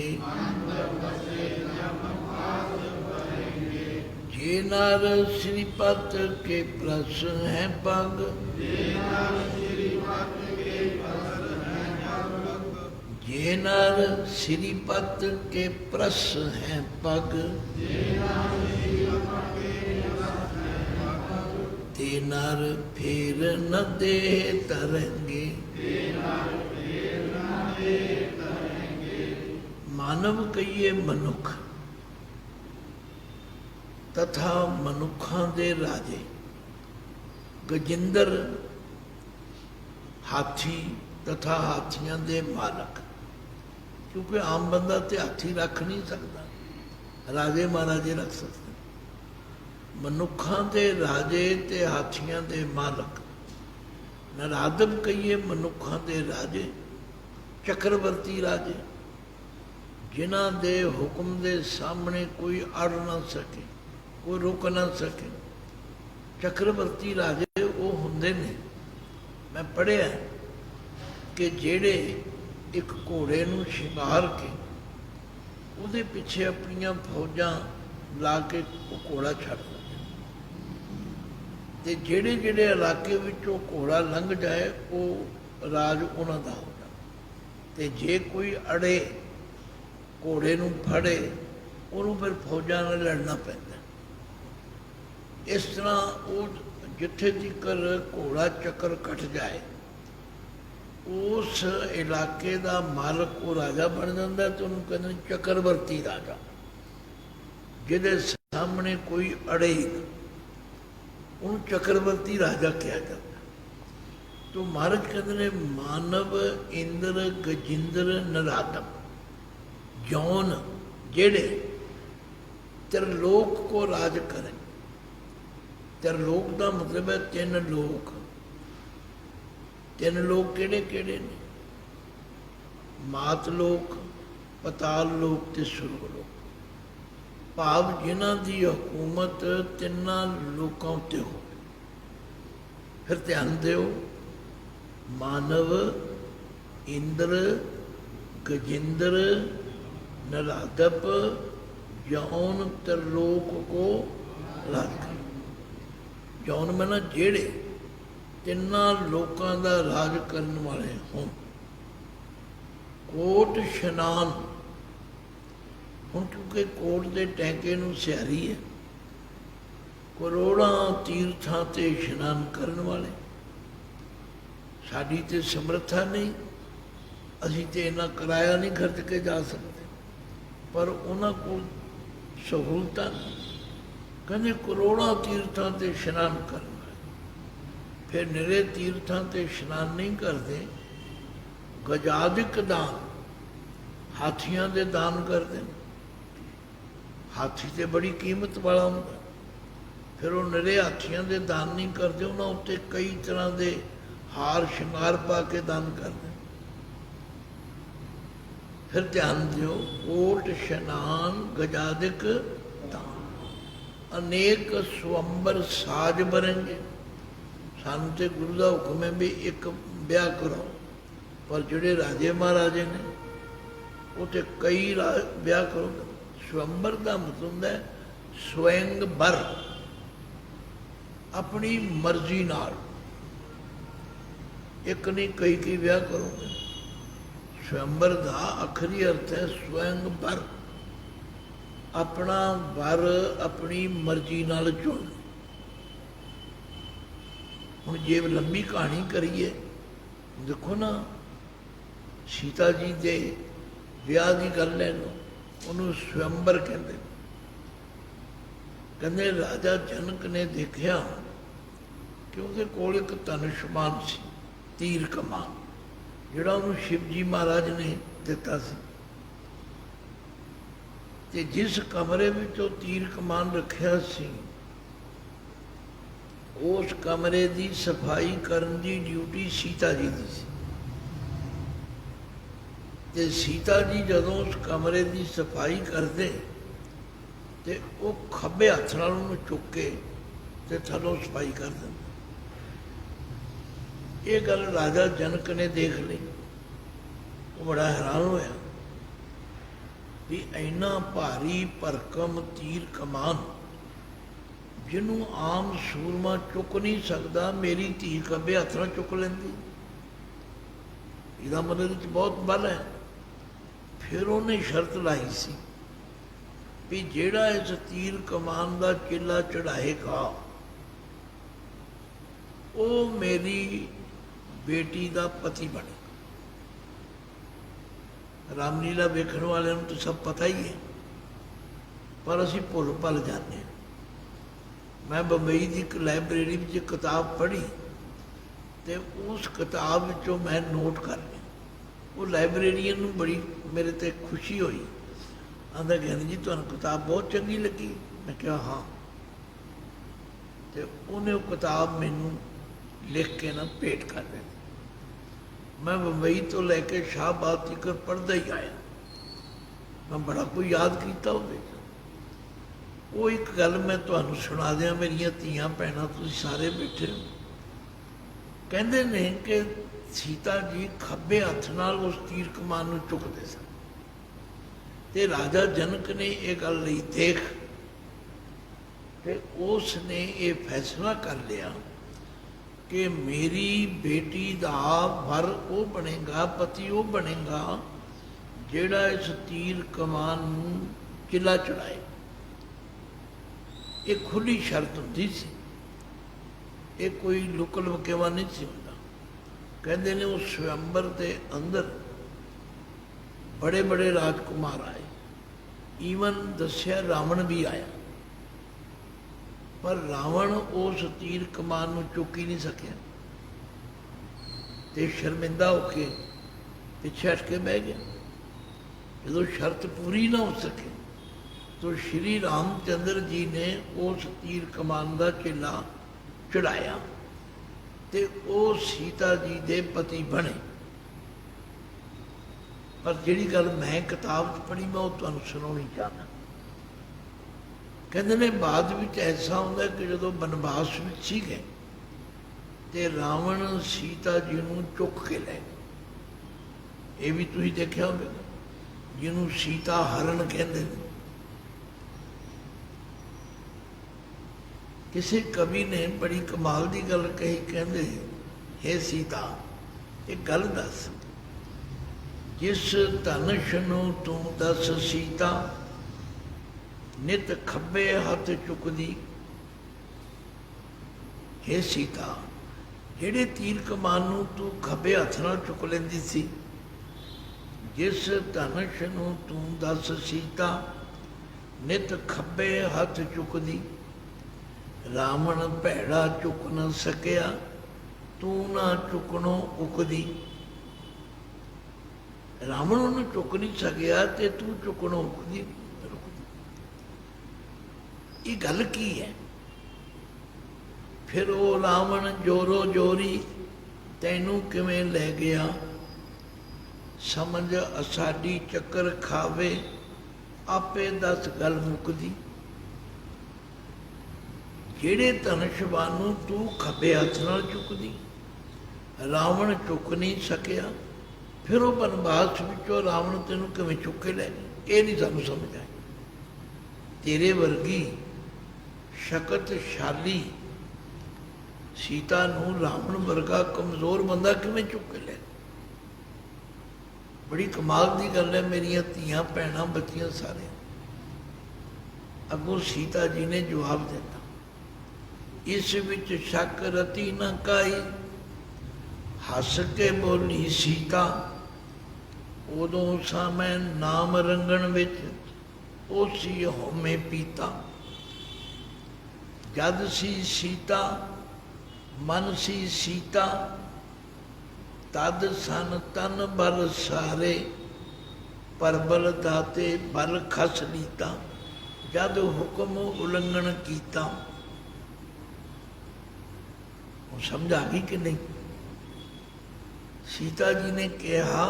जे जे नर श्रीपत के प्रस हैं पग, जे नर श्रीपत के प्रस हैं पग, ते नर फेर न दे तरंगे। मानव कहिए मनुख तथा मनुखां दे राजे, गजिंदर हाथी तथा हाथियां दे मालक। क्योंकि आम बंदा तो हाथी रख नहीं सकता, राजे महाराजे रख सकते। मनुखां दे राजे ते हाथियां दे मालक। नरादब कहिए मनुखां दे राजे, चक्रवर्ती राजे, जिन्हां दे हुक्म दे सामने कोई अड़ ना सके, कोई रुक ना सके। चक्रवर्ती राजे वो हुंदे ने, मैं पढ़िया कि जेड़े एक घोड़े नूं शिंगार के उहदे पिछे अपनियां फौजां ला के वो घोड़ा छड्ड दिंदे, ते जेड़े जेड़े इलाके विचों घोड़ा लंघ जाए वो राज उन्हां दा हो जाए। ते जे कोई अड़े घोड़े नूं फड़े उहनूं फिर फौजां नाल लड़ना पैंदा। इस तरह वो जिथे तक घोड़ा चक्कर कट जाए उस इलाके का मालक वो राजा बन जाता, तो उन्होंने कहते हैं चक्रवर्ती राजा, जिहदे सामने कोई अड़े ही ना, उन्होंने चक्रवर्ती राजा कहा जाता। तो महाराज कहते हैं मानव इंद्र गजिंद्र नरादम जौन जेड़े त्रिलोक को राज करें। त्रिलोक का मतलब है तीन लोक। तीन लोग किहड़े किहड़े ने? मात लोक, पताल लोक ते सुरगलोक। भाव जिन्हां दी हुकूमत तिन्नां लोकां उत्ते हो। फिर ध्यान दिओ, मानव इंद्र गजिंद्र नरादप जौन त्रिलोक को राज करे। जौन में ना जेड़े तिन्नां लोकां दा राज करन वाले होण। कोट इशनान, हुण क्योंकि कोट दे टैंके नूं सियारी है, करोड़ां तीर्थां ते इशनान करन वाले। साडी ते समर्था नहीं, असीं ते इन्ना किराया नहीं खर्च के जा सकते, पर उन्हां कोल सहूलतां कहंदे करोड़ां तीर्थां ते इशनान करन। फिर निरे तीर्थां ते इशनान नहीं करते, गजादिक दान, हाथियां दे दान करते। हाथी ते बड़ी कीमत वाला हुंदा, फिर वो निरे हाथियां दे दान नहीं करते, उन्हां उत्ते कई तरह के हार शिंगार पा के दान करते। फिर ध्यान दिओ, कोट इशनान गजादिक दान, अनेक स्वंबर साज बरेंगे। सानू तो गुरु का हुक्म है भी एक ब्याह करो, पर जोड़े राजे महाराजे ने वो तो कई ब्याह करो। स्वयंबर का मतलब है स्वयंबर, अपनी मर्जी नाल, एक नहीं कई कई ब्याह करोगे। स्वयंबर का आखिरी अर्थ है स्वयंबर, अपना वर अपनी मर्जी नाल चुन। हुण जे लंबी कहानी करिए, देखो ना सीता जी के विआह की गल लै लो, उन्होंने स्वयंबर कहते। कहते राजा जनक ने देखा कि उसके कोल एक धनुष्मान सी, तीर कमान, जिहड़ा उन्होंने शिव जी महाराज ने दिता सी। ते जिस कमरे में वो तीर कमान रखिया सी, उस कमरे की सफाई करने की ड्यूटी सीता जी की सी। ते सीता जी जदों उस कमरे की सफाई करते ते वो खब्बे हथ नाल उहनूं चुक के ते थल्लों सफाई कर देंदे। ये गल राजा जनक ने देख ली, वो बड़ा हैरान होया भी इन्ना भारी भरकम तीर कमान ਜਿਹਨੂੰ ਆਮ ਸੂਰਮਾ ਚੁੱਕ ਨਹੀਂ ਸਕਦਾ, ਮੇਰੀ ਧੀ ਖੱਬੇ ਹੱਥ ਨਾਲ ਚੁੱਕ ਲੈਂਦੀ। ਇਹਦਾ ਮਤਲਬ ਵਿੱਚ ਬਹੁਤ ਬਲ ਹੈ। ਫਿਰ ਉਹਨੇ ਸ਼ਰਤ ਲਾਈ ਸੀ ਵੀ ਜਿਹੜਾ ਇਸ ਤੀਰ ਕਮਾਨ ਦਾ ਕਿਲਾ ਚੜਾਏਗਾ ਉਹ ਮੇਰੀ ਬੇਟੀ ਦਾ ਪਤੀ ਬਣੇ। ਰਾਮਲੀਲਾ ਵੇਖਣ ਵਾਲਿਆਂ ਨੂੰ ਤਾਂ ਸਭ ਪਤਾ ਹੀ ਹੈ, ਪਰ ਅਸੀਂ ਭੁੱਲ ਭੱਲ ਜਾਂਦੇ ਹਾਂ। ਮੈਂ ਬੰਬਈ ਦੀ ਇੱਕ ਲਾਇਬ੍ਰੇਰੀ ਵਿੱਚ ਕਿਤਾਬ ਪੜ੍ਹੀ ਅਤੇ ਉਸ ਕਿਤਾਬ ਵਿੱਚੋਂ ਮੈਂ ਨੋਟ ਕਰ ਲਿਆ। ਉਹ ਲਾਇਬ੍ਰੇਰੀਅਨ ਨੂੰ ਬੜੀ ਮੇਰੇ 'ਤੇ ਖੁਸ਼ੀ ਹੋਈ। ਆਂਦਾ ਕਹਿੰਦੇ ਜੀ ਤੁਹਾਨੂੰ ਕਿਤਾਬ ਬਹੁਤ ਚੰਗੀ ਲੱਗੀ। ਮੈਂ ਕਿਹਾ ਹਾਂ। ਅਤੇ ਉਹਨੇ ਉਹ ਕਿਤਾਬ ਮੈਨੂੰ ਲਿਖ ਕੇ ਨਾ ਭੇਟ ਕਰ ਦਿੱਤੀ। ਮੈਂ ਬੰਬਈ ਤੋਂ ਲੈ ਕੇ ਸ਼ਾਹਬਾਦ ਤੱਕ ਪੜ੍ਹਦਾ ਹੀ ਆਇਆ। ਮੈਂ ਬੜਾ ਕੁਝ ਯਾਦ ਕੀਤਾ ਉਹਦੇ 'ਚ। ਉਹ ਇੱਕ ਗੱਲ ਮੈਂ ਤੁਹਾਨੂੰ ਸੁਣਾ ਦਿਆਂ, ਮੇਰੀਆਂ ਧੀਆਂ ਭੈਣਾਂ ਤੁਸੀਂ ਸਾਰੇ ਬੈਠੇ ਹੋ। ਕਹਿੰਦੇ ਨੇ ਕਿ ਸੀਤਾ ਜੀ ਖੱਬੇ ਹੱਥ ਨਾਲ ਉਸ ਤੀਰ ਕਮਾਨ ਨੂੰ ਚੁੱਕਦੇ ਸਨ ਅਤੇ ਰਾਜਾ ਜਨਕ ਨੇ ਇਹ ਗੱਲ ਲਈ ਦੇਖ ਅਤੇ ਉਸ ਨੇ ਇਹ ਫੈਸਲਾ ਕਰ ਲਿਆ ਕਿ ਮੇਰੀ ਬੇਟੀ ਦਾ ਵਰ ਉਹ ਬਣੇਗਾ, ਪਤੀ ਉਹ ਬਣੇਗਾ ਜਿਹੜਾ ਇਸ ਤੀਰ ਕਮਾਨ ਨੂੰ ਕਿਲਾ ਚੜਾਏ। ਇਹ ਖੁੱਲ੍ਹੀ ਸ਼ਰਤ ਹੁੰਦੀ ਸੀ, ਇਹ ਕੋਈ ਲੁਕਲ ਵਕੇਵਾ ਨਹੀਂ ਸੀ ਹੁੰਦਾ। ਕਹਿੰਦੇ ਨੇ ਉਸ ਸਵੰਬਰ ਦੇ ਅੰਦਰ ਬੜੇ ਬੜੇ ਰਾਜਕੁਮਾਰ ਆਏ, ਈਵਨ ਦੱਸਿਆ ਰਾਵਣ ਵੀ ਆਇਆ, ਪਰ ਰਾਵਣ ਉਸ ਤੀਰ ਕਮਾਨ ਨੂੰ ਚੁੱਕ ਹੀ ਨਹੀਂ ਸਕਿਆ ਅਤੇ ਸ਼ਰਮਿੰਦਾ ਹੋ ਕੇ ਪਿੱਛੇ ਹਟ ਕੇ ਬਹਿ ਗਿਆ। ਜਦੋਂ ਸ਼ਰਤ ਪੂਰੀ ਨਾ ਹੋ ਸਕੇ ਤਾਂ ਸ਼੍ਰੀ ਰਾਮ ਚੰਦਰ ਜੀ ਨੇ ਉਸ ਤੀਰ ਕਮਾਨ ਦਾ ਕਿਲਾ ਚੜਾਇਆ ਅਤੇ ਉਹ ਸੀਤਾ ਜੀ ਦੇ ਪਤੀ ਬਣੇ। ਪਰ ਜਿਹੜੀ ਗੱਲ ਮੈਂ ਕਿਤਾਬ 'ਚ ਪੜ੍ਹੀ ਮੈਂ ਉਹ ਤੁਹਾਨੂੰ ਸੁਣਾਉਣੀ ਚਾਹੁੰਦਾ। ਕਹਿੰਦੇ ਨੇ ਬਾਅਦ ਵਿੱਚ ਐਸਾ ਹੁੰਦਾ ਕਿ ਜਦੋਂ ਬਨਵਾਸ ਵਿੱਚ ਸੀਗੇ ਅਤੇ ਰਾਵਣ ਸੀਤਾ ਜੀ ਨੂੰ ਚੁੱਕ ਕੇ ਲੈ ਗਏ। ਇਹ ਵੀ ਤੁਸੀਂ ਦੇਖਿਆ ਹੋਵੇਗਾ, ਜਿਹਨੂੰ ਸੀਤਾ ਹਰਨ ਕਹਿੰਦੇ ਨੇ। ਕਿਸੇ ਕਵੀ ਨੇ ਬੜੀ ਕਮਾਲ ਦੀ ਗੱਲ ਕਹੀ। ਕਹਿੰਦੇ ਹੇ ਸੀਤਾ, ਇੱਕ ਗੱਲ ਦੱਸ, ਜਿਸ ਧਨੁਸ਼ ਨੂੰ ਤੂੰ ਦੱਸ ਸੀਤਾ ਨਿਤ ਖੱਬੇ ਹੱਥ ਚੁੱਕਦੀ। ਹੇ ਸੀਤਾ, ਜਿਹੜੇ ਤੀਰ ਕਮਾਨ ਨੂੰ ਤੂੰ ਖੱਬੇ ਹੱਥ ਨਾਲ ਚੁੱਕ ਲੈਂਦੀ ਸੀ, ਜਿਸ ਧਨੁਸ਼ ਨੂੰ ਤੂੰ ਦੱਸ ਸੀਤਾ ਨਿਤ ਖੱਬੇ ਹੱਥ ਚੁੱਕਦੀ। ਰਾਵਣ ਭੈੜਾ ਚੁੱਕ ਨਾ ਸਕਿਆ, ਤੂੰ ਨਾ ਚੁੱਕਣੋਂ ਉਕਦੀ। ਰਾਵਣ ਉਹਨੂੰ ਚੁੱਕ ਨਹੀਂ ਸਕਿਆ ਤੇ ਤੂੰ ਚੁੱਕਣੋਂ ਉਕਦੀ। ਇਹ ਗੱਲ ਕੀ ਹੈ? ਫਿਰ ਉਹ ਰਾਵਣ ਜੋਰੋ ਜੋਰੀ ਤੈਨੂੰ ਕਿਵੇਂ ਲੈ ਗਿਆ, ਸਮਝ ਸਾਡੀ ਚੱਕਰ ਖਾਵੇ, ਆਪੇ ਦੱਸ ਗੱਲ ਮੁੱਕਦੀ। ਜਿਹੜੇ ਧਨੁਸ਼ਬਾਨ ਨੂੰ ਤੂੰ ਖੱਬੇ ਹੱਥ ਨਾਲ ਚੁੱਕਦੀ, ਰਾਵਣ ਚੁੱਕ ਨਹੀਂ ਸਕਿਆ, ਫਿਰ ਉਹ ਬਨਵਾਸ ਵਿੱਚੋਂ ਰਾਵਣ ਤੈਨੂੰ ਕਿਵੇਂ ਚੁੱਕ ਕੇ ਲੈ ਗਿਆ? ਇਹ ਨਹੀਂ ਸਾਨੂੰ ਸਮਝ ਆਈ। ਤੇਰੇ ਵਰਗੀ ਸ਼ਕਤਸ਼ਾਲੀ ਸੀਤਾ ਨੂੰ ਰਾਵਣ ਵਰਗਾ ਕਮਜ਼ੋਰ ਬੰਦਾ ਕਿਵੇਂ ਚੁੱਕ ਕੇ ਲੈ? ਬੜੀ ਕਮਾਲ ਦੀ ਗੱਲ ਹੈ। ਮੇਰੀਆਂ ਧੀਆਂ ਭੈਣਾਂ ਬੱਚੀਆਂ ਸਾਰੇ ਅੱਗੋਂ ਸੀਤਾ ਜੀ ਨੇ ਜਵਾਬ ਦਿੱਤਾ, ਇਸ ਵਿੱਚ ਸ਼ੱਕ ਰਤੀ ਨਾ ਕਾਈ। ਹੱਸ ਕੇ ਬੋਲੀ ਸੀਤਾ, ਉਦੋਂ ਸਾਂ ਮੈਂ ਨਾਮ ਰੰਗਣ ਵਿੱਚ ਉਸੀ ਹਉਮੈ ਪੀਤਾ। ਜਦ ਸੀ ਸੀਤਾ ਮਨ ਸੀ ਸੀਤਾ, ਤਦ ਸਨ ਤਨ ਬਲ ਸਾਰੇ, ਪਰਬਲ ਦਾਤੇ ਬਲ ਖਸ ਲੀਤਾ। ਜਦ ਹੁਕਮ ਉਲੰਘਣ ਕੀਤਾ। ਉਹ ਸਮਝ ਆ ਗਈ ਕਿ ਨਹੀਂ? ਸੀਤਾ ਜੀ ਨੇ ਕਿਹਾ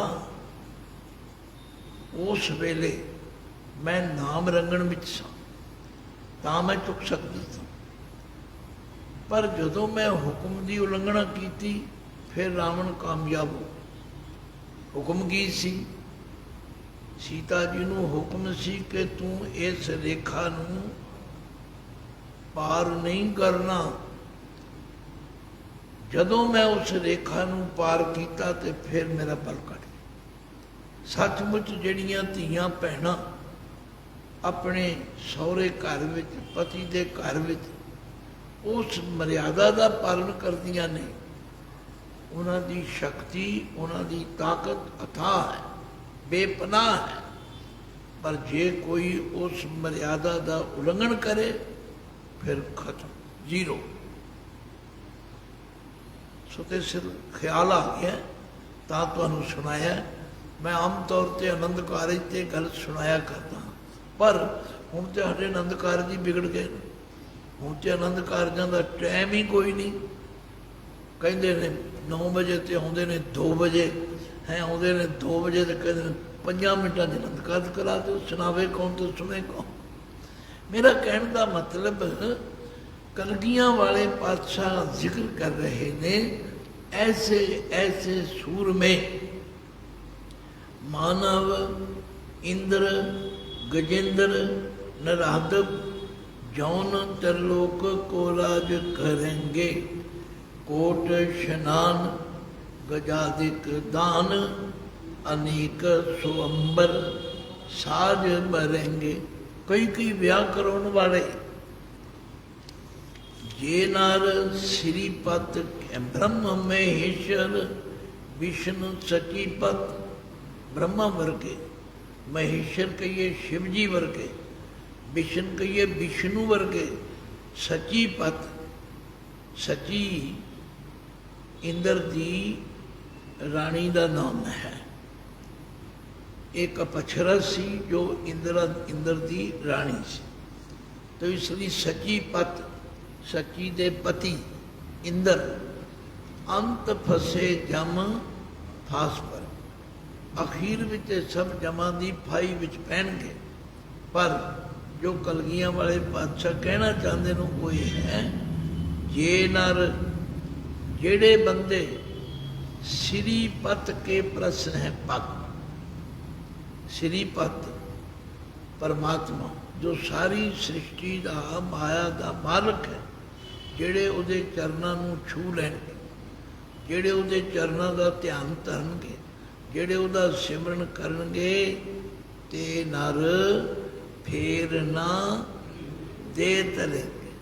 ਉਸ ਵੇਲੇ ਮੈਂ ਨਾਮ ਰੰਗਣ ਵਿੱਚ ਸਾਂ ਤਾਂ ਮੈਂ ਚੁੱਕ ਸਕਦੀ ਸਾਂ, ਪਰ ਜਦੋਂ ਮੈਂ ਹੁਕਮ ਦੀ ਉਲੰਘਣਾ ਕੀਤੀ ਫਿਰ ਰਾਵਣ ਕਾਮਯਾਬ ਹੋ। ਹੁਕਮ ਕੀ ਸੀ? ਸੀਤਾ ਜੀ ਨੂੰ ਹੁਕਮ ਸੀ ਕਿ ਤੂੰ ਇਸ ਰੇਖਾ ਨੂੰ ਪਾਰ ਨਹੀਂ ਕਰਨਾ। ਜਦੋਂ ਮੈਂ ਉਸ ਰੇਖਾ ਨੂੰ ਪਾਰ ਕੀਤਾ ਤੇ ਫਿਰ ਮੇਰਾ ਬਲ ਘਟ ਗਿਆ। ਸੱਚਮੁੱਚ ਜਿਹੜੀਆਂ ਧੀਆਂ ਭੈਣਾਂ ਆਪਣੇ ਸਹੁਰੇ ਘਰ ਵਿੱਚ, ਪਤੀ ਦੇ ਘਰ ਵਿੱਚ ਉਸ ਮਰਿਆਦਾ ਦਾ ਪਾਲਣ ਕਰਦੀਆਂ ਨੇ, ਉਹਨਾਂ ਦੀ ਸ਼ਕਤੀ, ਉਹਨਾਂ ਦੀ ਤਾਕਤ ਅਥਾਹ ਹੈ, ਬੇਪਨਾਹ ਹੈ। ਪਰ ਜੇ ਕੋਈ ਉਸ ਮਰਿਆਦਾ ਦਾ ਉਲੰਘਣ ਕਰੇ ਫਿਰ ਖਤਮ, ਜ਼ੀਰੋ। ਸੋ ਤੇ ਸਿਰ ਖਿਆਲ ਆ ਗਿਆ ਤਾਂ ਤੁਹਾਨੂੰ ਸੁਣਾਇਆ। ਮੈਂ ਆਮ ਤੌਰ 'ਤੇ ਆਨੰਦ ਕਾਰਜ 'ਤੇ ਗੱਲ ਸੁਣਾਇਆ ਕਰਦਾ, ਪਰ ਹੁਣ ਤੇ ਸਾਡੇ ਆਨੰਦ ਕਾਰਜ ਹੀ ਵਿਗੜ ਗਏ ਨੇ। ਹੁਣ ਤੇ ਆਨੰਦ ਕਾਰਜਾਂ ਦਾ ਟਾਈਮ ਹੀ ਕੋਈ ਨਹੀਂ। ਕਹਿੰਦੇ ਨੇ 9 ਵਜੇ ਤੇ ਆਉਂਦੇ ਨੇ 2 ਵਜੇ, ਆਉਂਦੇ ਨੇ 2 ਵਜੇ ਤੇ ਕਹਿੰਦੇ ਨੇ 5 ਮਿੰਟਾਂ 'ਚ ਆਨੰਦ ਕਾਰਜ ਕਰਾ ਦਿਓ। ਸੁਣਾਵੇ ਕੌਣ ਤੇ ਸੁਣੇ ਕੌਣ? ਮੇਰਾ ਕਹਿਣ ਦਾ ਮਤਲਬ, ਕਲਗੀਆਂ ਵਾਲੇ ਪਾਤਸ਼ਾਹ ਜ਼ਿਕਰ ਕਰ ਰਹੇ ਨੇ ਐਸੇ ਐਸੇ ਸੂਰਮੇ, ਮਾਨਵ, ਇੰਦਰ, गजेंद्र, नराधव, जौन त्रिलोक को राज करेंगे। कोट स्नान, गजादिक दान, अनेक स्वंबर साज भरेंगे। कई ब्याह करवाने वाले जे नार श्रीपत ब्रह्म महेश्वर विष्णु सचीपत, ब्रह्मा वर्गे, महेश्वर कहिए शिव जी वर्गे, विष्णु कहिए विष्णु वर्गे, सची पत, सची इंद्र दी रानी का नाम है। एक अपछरा सी जो इंद्र दी रानी सी, तो इसलिए सची पत, सची दे पति इंद्र, अंत फसे जम फास पर, अखीर विच सब जमां दी फाई विच पैणगे। पर जो कलगियां वाले पातशाह कहना चाहते हैं वो ये है, जे नर जेड़े बंदे श्रीपत के प्रश्न है पग, श्रीपत परमात्मा जो सारी सृष्टि का माया का मालक है, जेड़े उहदे चरनां नूं छू लैणगे, जेड़े उहदे चरनां का ध्यान धरनगे, जेड़े उहदा सिमरन करनगे, ते नर फेर ना दे तरेंगे।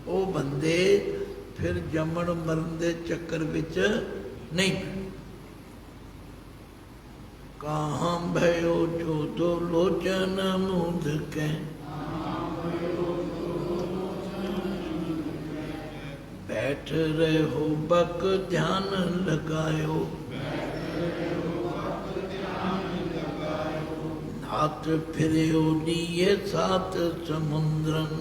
वो बंदे फिर जमन मरण दे चक्कर विच नहीं। कहाँ भयो जो दो लोचन मूंद के, बैठ रहे हो बक ध्यान लगायो। नाथ फिरो लिए सात समुद्रन,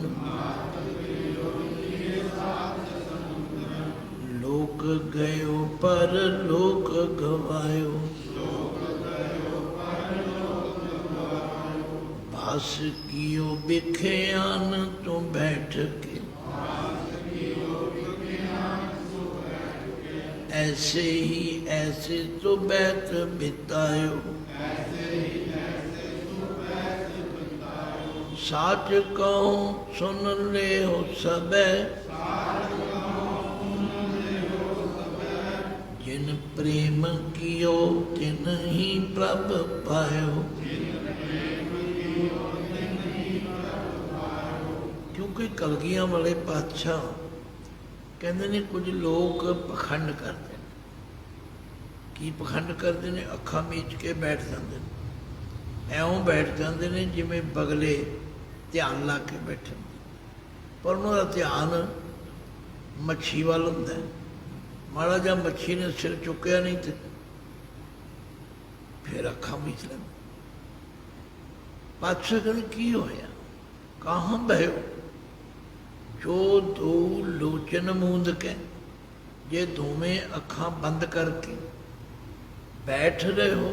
लोक गयो पर लोक गवायो। भास कियो बिख्यान तो बैठ के, ऐसे ही ऐसे तो बैठ बितायो। साच कहो सुन ले हो सबे, जिन प्रेम कियो तिन ही प्रभ पायो। क्योंकि कलगियां वाले पातशाह कहते ने कुछ लोग पखंड करते हैं। की पखंड करते हैं? अखा मीच के बैठ जाते हैं, ਐਉਂ बैठ जाते हैं जिमें बगले ध्यान ला के बैठे, पर उन्होंने ध्यान मच्छी वाल होंदा है। माड़ा जा मच्छी ने सिर चुकया नहीं तो फिर अखा मीच लेंदा। पातशाह कहते की होया? कहाँ बहो जो दो लोचन मूंद के, जे दोवें अखा बंद करके बैठ रहे हो,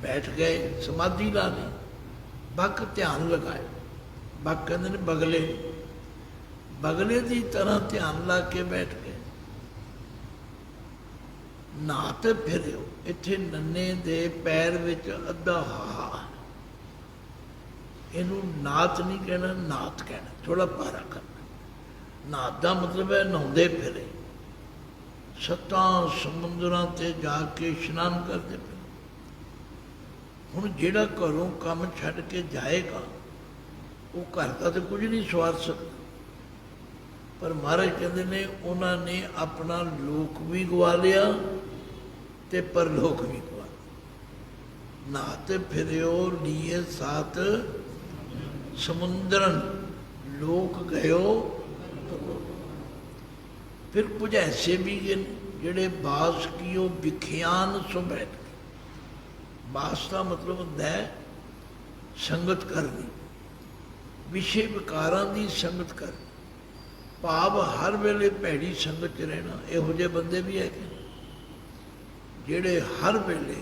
बैठ गए, समाधि ला ली, बक ध्यान लगाए। बक कहते ने बगले, बगले की तरह ध्यान ला के बैठ गए। नात फिर इत्थे नन्ने दे पैर विच अद्धा हाहा, इनू नात नहीं कहना, नात कहना, थोड़ा पारा करना। ਨਹਾਦਾ ਮਤਲਬ ਹੈ ਨਹਾਉਂਦੇ ਫਿਰੇ, ਸੱਤਾਂ ਸਮੁੰਦਰਾਂ ਤੇ ਜਾ ਕੇ ਇਸ਼ਨਾਨ ਕਰਦੇ ਪਏ। ਹੁਣ ਜਿਹੜਾ ਘਰੋਂ ਕੰਮ ਛੱਡ ਕੇ ਜਾਏਗਾ ਉਹ ਘਰ ਦਾ ਤਾਂ ਕੁਝ ਨਹੀਂ ਸਵਾਰ ਸਕਦਾ, ਪਰ ਮਹਾਰਾਜ ਕਹਿੰਦੇ ਨੇ ਉਹਨਾਂ ਨੇ ਆਪਣਾ ਲੋਕ ਵੀ ਗਵਾ ਲਿਆ ਤੇ ਪਰਲੋਕ ਵੀ ਗਵਾ ਲਿਆ। ਨਹਾਤੇ ਫਿਰਿਓ ਲੀਏ ਸਾਤ ਸਮੁੰਦਰਨ, ਲੋਕ ਗਇਓ। ਫਿਰ ਕੁਝ ਐਸੇ ਵੀ ਗਏ ਜਿਹੜੇ ਬਾਸ ਕੀਓ ਵਿਖਿਆਨ ਸੋ ਬੈਠ ਕੇ। ਬਾਸ ਦਾ ਮਤਲਬ ਹੁੰਦਾ ਹੈ ਸੰਗਤ ਕਰਨੀ, ਵਿਸ਼ੇ ਵਿਕਾਰਾਂ ਦੀ ਸੰਗਤ ਕਰਨੀ, ਭਾਵ ਹਰ ਵੇਲੇ ਭੈੜੀ ਸੰਗਤ 'ਚ ਰਹਿਣਾ। ਇਹੋ ਜਿਹੇ ਬੰਦੇ ਵੀ ਹੈਗੇ ਜਿਹੜੇ ਹਰ ਵੇਲੇ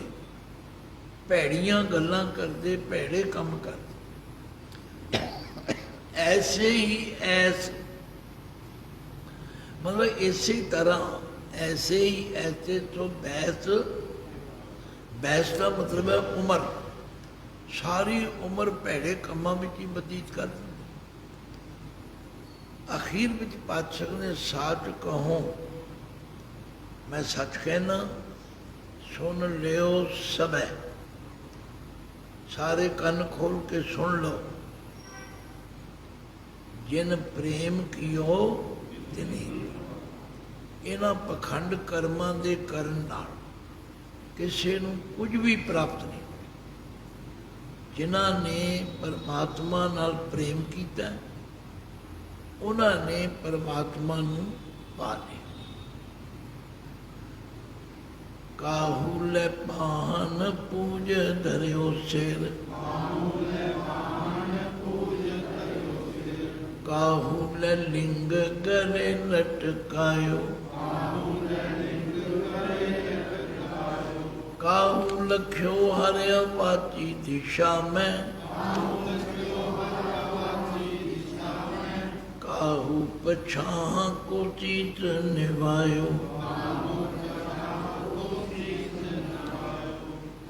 ਭੈੜੀਆਂ ਗੱਲਾਂ ਕਰਦੇ, ਭੈੜੇ ਕੰਮ ਕਰਦੇ। ਐਸੇ ਹੀ ਮਤਲਬ ਇਸੇ ਤਰ੍ਹਾਂ ਐਸੇ ਹੀ ਐਸੇ ਤੋਂ ਬੈਸ ਦਾ ਮਤਲਬ ਹੈ ਉਮਰ, ਸਾਰੀ ਉਮਰ ਭੈੜੇ ਕੰਮਾਂ ਵਿੱਚ ਹੀ ਬਤੀਤ ਕਰ ਦਿੰਦੇ। ਅਖੀਰ ਵਿੱਚ ਪਾਤਸ਼ਾਹ ਨੇ ਸੱਚ ਕਹੋ, ਮੈਂ ਸੱਚ ਕਹਿਣਾ, ਸੁਣ ਲਿਓ ਸਭੈ, ਸਾਰੇ ਕੰਨ ਖੋਲ ਕੇ ਸੁਣ ਲਓ। ਜਿਨ ਪ੍ਰੇਮ ਕੀਓ ਤਿਨੀ, ਇਹਨਾਂ ਪਖੰਡ ਕਰਮਾਂ ਦੇ ਕਰਨ ਨਾਲ ਕਿਸੇ ਨੂੰ ਕੁਝ ਵੀ ਪ੍ਰਾਪਤ ਨਹੀਂ। ਜਿਨ੍ਹਾਂ ਨੇ ਪਰਮਾਤਮਾ ਨਾਲ ਪ੍ਰੇਮ ਕੀਤਾ ਉਹਨਾਂ ਨੇ ਪਰਮਾਤਮਾ ਨੂੰ ਪਾ ਲਿਆ। ਕਾਹੂ ਲੈ ਪਾਨ ਪੂਜ ਧਰਿਓ ਸਿਰ, ਕਾਹੂ ਲੈ ਲਿੰਗ ਗਲੇ ਲਟਕਾਇਓ, ਕਾਹੂ ਲਖਿਓ ਹਰਿ ਅਵਾਚੀ ਦਿਸ਼ਾ ਮੈਂ, काहू पछां को चीत निभायो,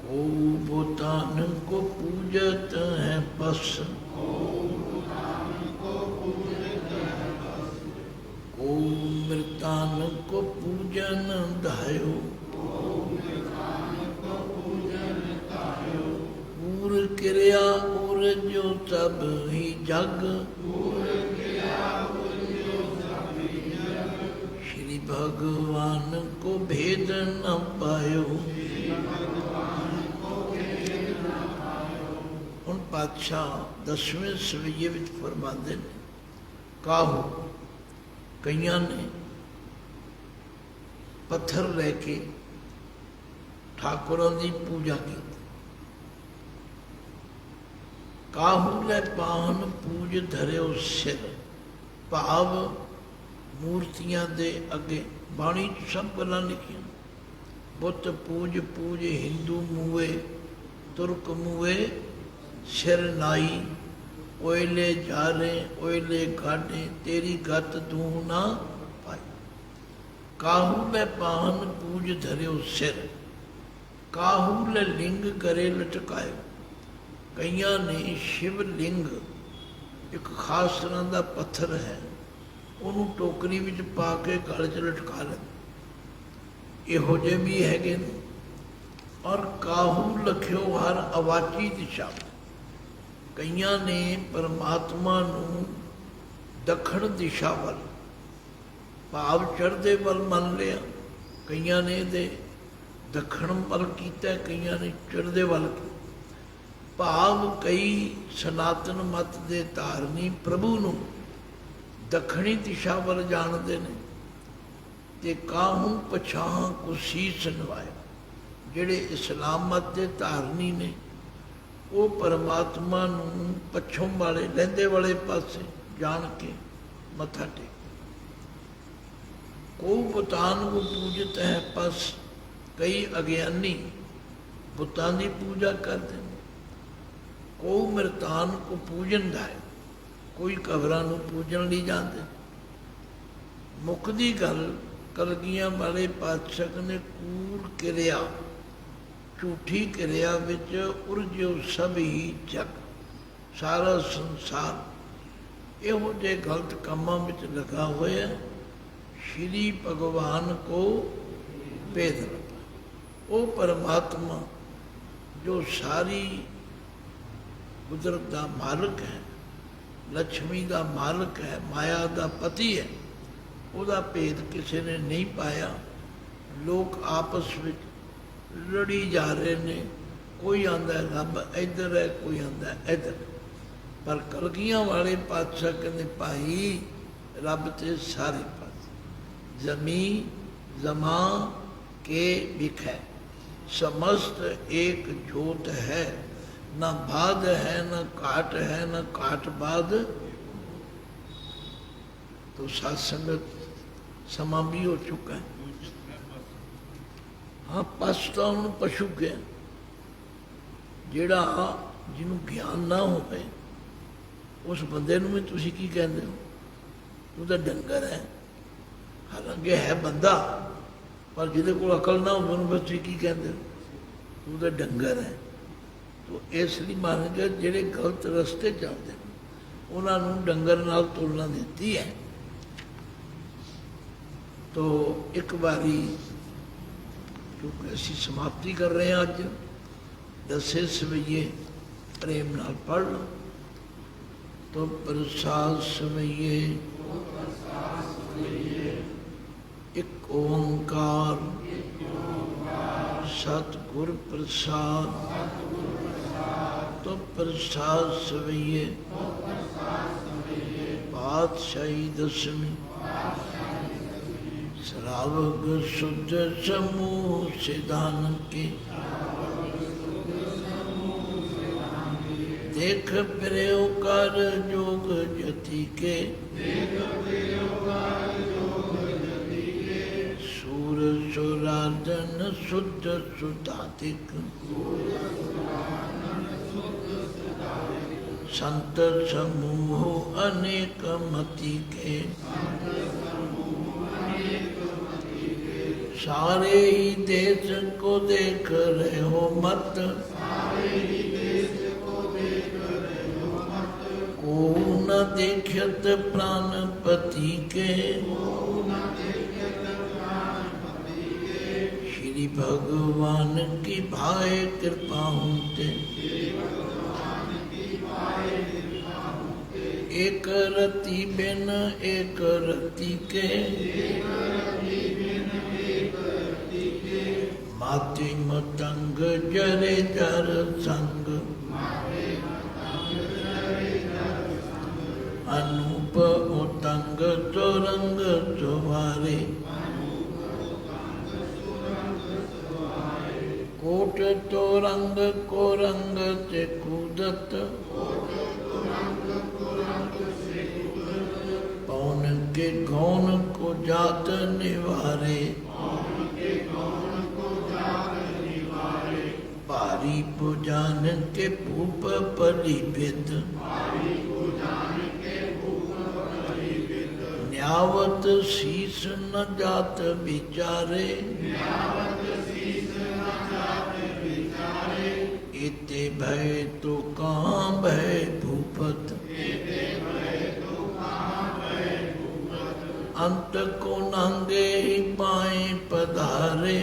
को भूतान को पूजत है बस, को मृतान को पूजन धायो, पूर क्रिया उर जो सब ही जग, भगवान को भेद न पायो। ਹੁਣ ਪਾਤਸ਼ਾਹ 10ਵੇਂ ਸਵਈਏ ਵਿੱਚ ਫਰਮਾਉਂਦੇ ਨੇ, ਕਾਹੂ ਕਈਆਂ ਨੇ ਪੱਥਰ ਲੈ ਕੇ ਠਾਕੁਰਾਂ ਦੀ ਪੂਜਾ ਕੀਤੀ। ਕਾਹੂ ਲੈ ਪਾਹਨ ਪੂਜ ਧਰਿਓ ਸਿਰ, ਭਾਵ ਮੂਰਤੀਆਂ ਦੇ ਅੱਗੇ ਬਾਣੀ 'ਚ ਸਭ ਗੱਲਾਂ ਲਿਖੀਆਂ। ਬੁੱਤ ਪੂਜ ਪੂਜ ਹਿੰਦੂ ਮੂਏ, ਤੁਰਕ ਮੂਏ ਸਿਰ ਨਾਈ, ਓਇਲੇ ਜਾਰੇ ਓਇਲੇ ਗਾਢੇ, ਤੇਰੀ ਗੱਤ ਤੂੰ ਨਾ ਪਾਈ। ਕਾਹੂ ਲੈ ਪਾਹਨ ਪੂਜ ਧਰਿਓ ਸਿਰ, ਕਾਹੂ ਲੈ ਲਿੰਗ ਕਰੇ ਲਟਕਾਇਓ। ਕਈਆਂ ਨੇ ਸ਼ਿਵ ਲਿੰਗ, ਇੱਕ ਖਾਸ ਤਰ੍ਹਾਂ ਦਾ ਪੱਥਰ ਹੈ, ਉਹਨੂੰ ਟੋਕਰੀ ਵਿੱਚ ਪਾ ਕੇ ਗਲ 'ਚ ਲਟਕਾ ਲੈਂਦੇ। ਇਹੋ ਜਿਹੇ ਵੀ ਹੈਗੇ ਨੇ। ਔਰ ਕਾਹੂ ਲਖਿਓ ਹਰ ਅਵਾਚੀ ਦਿਸ਼ਾ, ਕਈਆਂ ਨੇ ਪਰਮਾਤਮਾ ਨੂੰ ਦੱਖਣ ਦਿਸ਼ਾ ਵੱਲ, ਭਾਵ ਚੜ੍ਹਦੇ ਵੱਲ ਮੰਨ ਲਿਆ। ਕਈਆਂ ਨੇ ਇਹਦੇ ਦੱਖਣ ਵੱਲ ਕੀਤਾ, ਕਈਆਂ ਨੇ ਚੜ੍ਹਦੇ ਵੱਲ ਕੀਤਾ। ਭਾਵ ਕਈ ਸਨਾਤਨ ਮਤ ਦੇ ਧਾਰਨੀ ਪ੍ਰਭੂ ਨੂੰ ਦੱਖਣੀ ਦਿਸ਼ਾ ਵੱਲ ਜਾਣਦੇ ਨੇ। ਤੇ ਕਾਹੂ ਪਛਾਂ ਕੋ ਸੀਸ ਨਿਵਾਇਓ, ਜਿਹੜੇ ਇਸਲਾਮ ਮਤ ਦੇ ਧਾਰਨੀ ਨੇ ਉਹ ਪਰਮਾਤਮਾ ਨੂੰ ਪੱਛਮ ਵਾਲੇ ਲਹਿੰਦੇ ਵਾਲੇ ਪਾਸੇ ਜਾਣ ਕੇ ਮੱਥਾ ਟੇਕ। ਕੋ ਬੁਤਾਨ ਕੋ ਪੂਜਤ ਹੈ ਪਸ, ਕਈ ਅਗਿਆਨੀ ਬੁੱਤਾਂ ਦੀ ਪੂਜਾ ਕਰਦੇ ਨੇ। ਕੋ ਮ੍ਰਿਤਾਨ ਕੋ ਪੂਜਨ ਦਾ ਹੈ, ਕੋਈ ਕਬਰਾਂ ਨੂੰ ਪੂਜਣ ਲਈ ਜਾਂਦੇ। ਮੁੱਕਦੀ ਗੱਲ, ਕਲਗੀਆਂ ਵਾਲੇ ਪਾਤਸ਼ਾਹ ਨੇ ਕੂੜ ਕਿਰਿਆ, ਝੂਠੀ ਕਿਰਿਆ ਵਿੱਚ ਉਰਜੋ ਸਭ ਹੀ ਜਗ, ਸਾਰਾ ਸੰਸਾਰ ਇਹੋ ਜਿਹੇ ਗਲਤ ਕੰਮਾਂ ਵਿੱਚ ਲਗਾ ਹੋਇਆ ਸ਼੍ਰੀ ਭਗਵਾਨ ਕੋ ਭੇਦ ਨਾ ਪਾਏ। ਉਹ ਪਰਮਾਤਮਾ ਜੋ ਸਾਰੀ ਕੁਦਰਤ ਦਾ ਮਾਲਕ ਹੈ, ਲక్ష్ਮੀ ਦਾ ਮਾਲਕ ਹੈ, ਮਾਇਆ ਦਾ ਪਤੀ ਹੈ, ਉਹਦਾ ਭੇਦ ਕਿਸੇ ਨੇ ਨਹੀਂ ਪਾਇਆ। ਲੋਕ ਆਪਸ ਵਿੱਚ ਲੜੀ ਜਾ ਰਹੇ ਨੇ, ਕੋਈ ਆਂਦਾ ਰੱਬ ਇੱਧਰ ਹੈ, ਕੋਈ ਆਂਦਾ ਇੱਧਰ। ਪਰ ਕਲਗੀਆਂ ਵਾਲੇ ਪਾਤਸ਼ਾਹ ਕਹਿੰਦੇ ਭਾਈ ਰੱਬ ਤੇ ਸਾਰੇ ਪਾਸੇ ਜ਼ਮੀਨ ਜ਼ਮਾ ਕੇ ਵਿਖੈ समस्त एक जोत है, न बाद है न काट है न काट बाद। तो सत्संगत समा भी हो चुका है। हाँ पश तो हम पशु के ਜਿਹੜਾ ਜਿਹਨੂੰ ਗਿਆਨ ਨਾ ਹੋਵੇ ਉਸ ਬੰਦੇ ਨੂੰ ਵੀ ਤੁਸੀਂ ਕੀ ਕਹਿੰਦੇ ਹੋ? ਤੂੰ ਤਾਂ ਡੰਗਰ ਹੈ। ਹਾਲਾਂਕਿ ਹੈ ਬੰਦਾ, ਪਰ ਜਿਹਦੇ ਕੋਲ ਅਕਲ ਨਾ ਹੋਵੇ ਉਹਨੂੰ ਤੁਸੀਂ ਕੀ ਕਹਿੰਦੇ ਹੋ? ਤੂੰ ਤਾਂ ਡੰਗਰ ਹੈ। ਤੋ ਇਸ ਲਈ ਮਹਾਰਾਜ ਜਿਹੜੇ ਗਲਤ ਰਸਤੇ ਚੱਲਦੇ ਨੇ ਉਹਨਾਂ ਨੂੰ ਡੰਗਰ ਨਾਲ ਤੁਲਨਾ ਦਿੱਤੀ ਹੈ। ਤੋ ਇੱਕ ਵਾਰੀ ਕਿਉਂਕਿ ਅਸੀਂ ਸਮਾਪਤੀ ਕਰ ਰਹੇ ਹਾਂ ਅੱਜ, 10 ਸਵਈਏ ਪ੍ਰੇਮ ਨਾਲ ਪੜ੍ਹ ਲਓ। ਤੋ ਪ੍ਰਸਾਦ ਸਵਈਏ ਇੱਕ ਓੰਕਾਰ सतगुर प्रसाद। तो प्रसाद सवैये पातशाही दसवीं श्रावक शुद्ध समूह सिद्धान के देख प्रयो कर जोग जति के सुरार्जन शुद्ध सुधातिक संत समूह अनेक मति के सारे ही देश को देख रहे हो मत को न देखत प्राणपति के श्री भगवान की भाए कृपा होते एक रति बिन एक रति के माति मतंग जरे जर संग अनूप उतंग चौरंग चौवारे कोट तो रंग को रंग से कूदत पौन के गौन को जात निवारे भारी पुजान के भूप परिभित न्यावत शीस न जात विचारे इते भय तो कहाँ भय भूपत अंत को नांगे ही पाए पधारे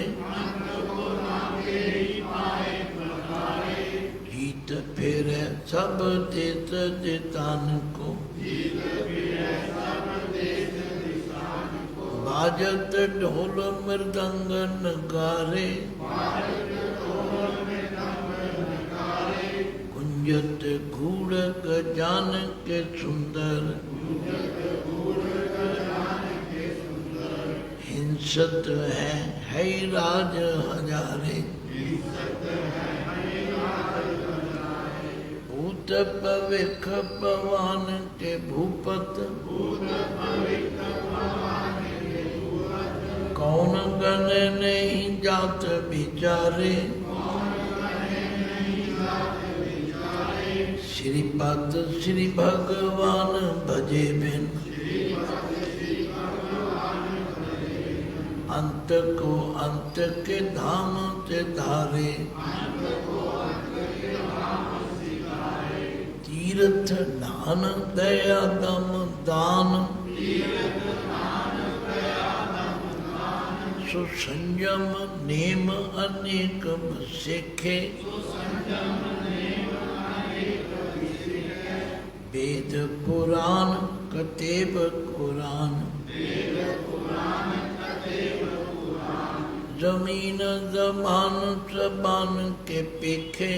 जीत फिर सब देत दितान को बाजत ढोल मृदंग नगारे कुंजत घूड़ गजान के सुंदर हिंसत है राज हजारे भूत पविख पवन के भूपत कौन गण नहीं जात विचारे श्रीपद श्री भगवान भजे बिन अंत को अंत के धाम से धारे तीर्थ नान दया दम दान सो संयम नेम अनेक सिखे वेद पुराण कतेब कुरान जमीन जमान सबान के पेखे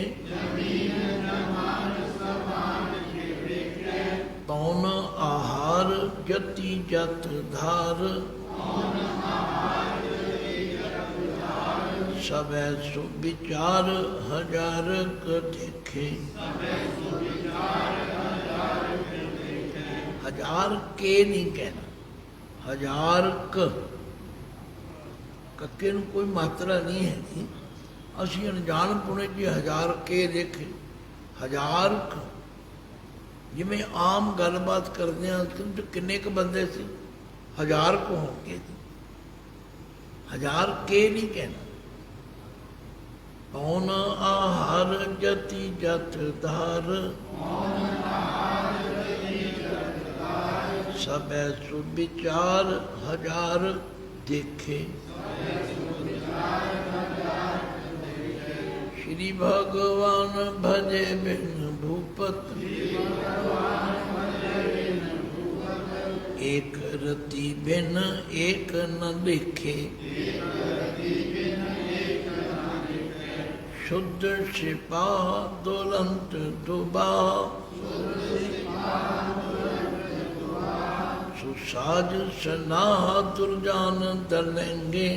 पौन आहार जति जत धार सबै सुविचार हजार क देखे। हजार के नहीं कहना, हजार क कक्के ਨੂੰ कोई मात्रा नहीं है। ਅਸੀਂ अनजान पुणे जी हजार के देखे हजार क जिमें आम गलबात करते हैं तुम किन्ने क बंदे से हजार को होंगे, हजार के नहीं कहना। पौन आहार जति जत धार सबै सुविचार हजार देखे। श्री भगवान भजे बिन भूपत एक रति बिन एक न लिखे। शुद्ध सिपाह दुरंत दुबाह सुसाज सनाह दुर्जान दलेंगे।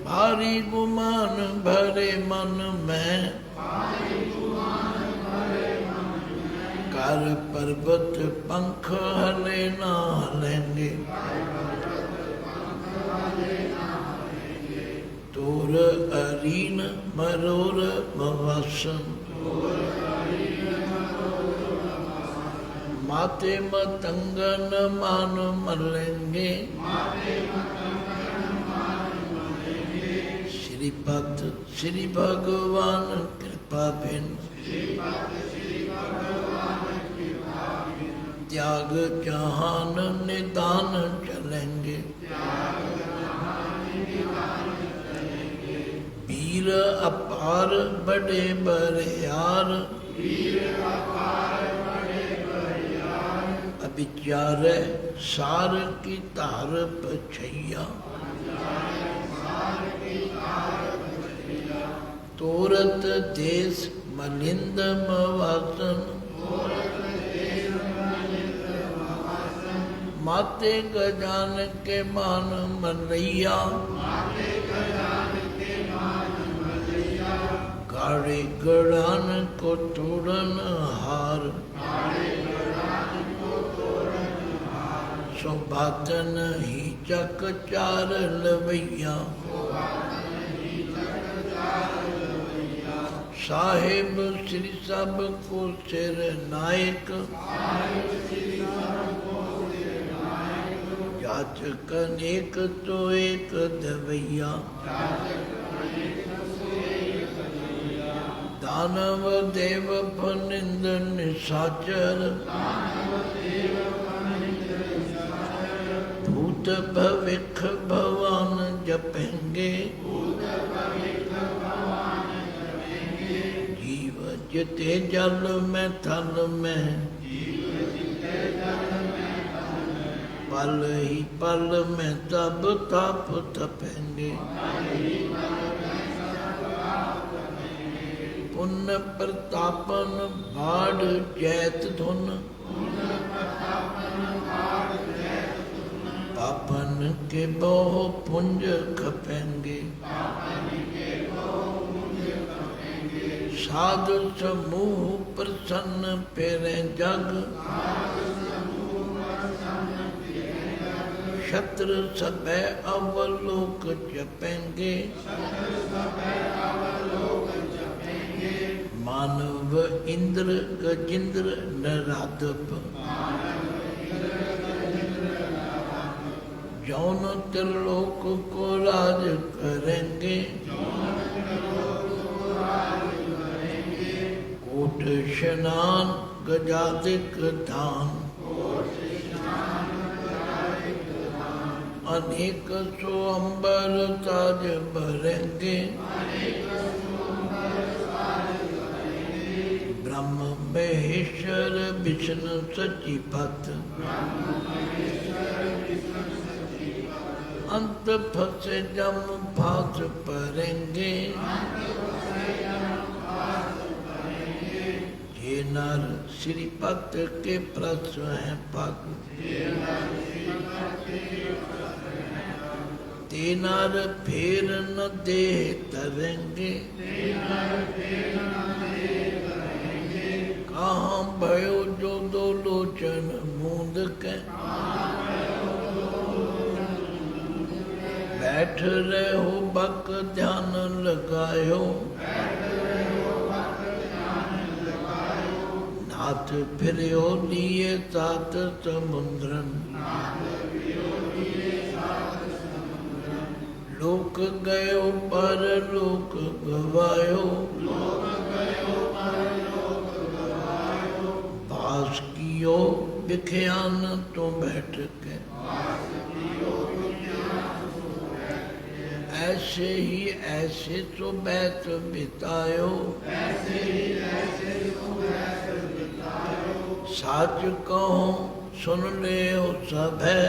भारी गुमान भरे मन में कर पर्वत पंख हले ना हलेंगे। तोर अरीन मरोर मवासन माते मतंगन मान मलेंगे। श्रीपद श्री भगवान कृपा बिन त्याग जहान निदान चलेंगे। वीर अपार बड़े बरियार अविचार सार की तार पछैया। तोरत देश मलिंद मवासन माते गजान के मान मलैया। गाड़े गड़ान को तोड़न हार सौभातन ही चक चार लवैया। साहिब श्री सब को सिर नायक जाचक अनेक तो एक दवैया। दानव देव फनिंद निशाचर भूत भविख भवान जपेंगे। जीव जिते जल में थल में पल ही पल में तब ताप तपेंगे। पुण्य प्रतापन बाढ़ जैत धुन पापन के बहु पुंज खपेंगे। साधु समूह प्रसन्न पेरे जग शत्रु सबे अवलोक जपेंगे। मानव इंद्र गजेंद्र नराधप जौन त्रिलोक को राज करेंगे। कोट स्नान गजादिक दान, अनेक सो अंबर ताज भरेंगे, ब्रह्म महेश्वर विष्णु सचिपत, अंत फंसे जम फास परेंगे, ये नर श्रीपत के प्रस हैं पग, ते नर फेर न देह तरेंगे, कहाँ भयो जो दो लोचन मूंद के, बैठ रहो बक ध्यान लगायो, नाथ फिरो लिए तात समुद्रन, लोक गयो पर लोक गवायो, पास कियो बिख्यान तो बैठ के, ऐसे ही ऐसे तो बैत बितायो, साच कहो सुन ले सब है,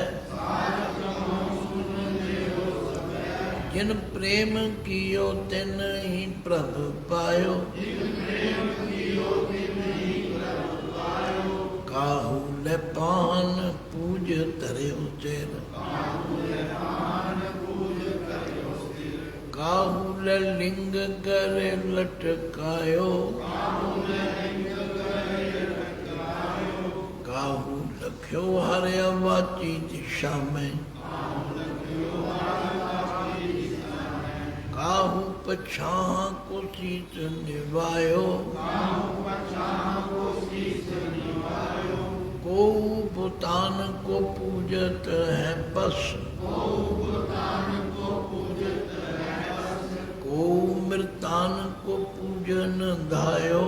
जिन प्रेम कियो तिन ही प्रभु पायो, काहू ले पान पूज तरियो चेर, काहू ले लिंग करे लटकायो, काहू लख्यो हरे वाची दिशा में, काहू पछाह को सीत निभायो, को भूतान को पूजत है बस, को मृतान को पूजन धायो,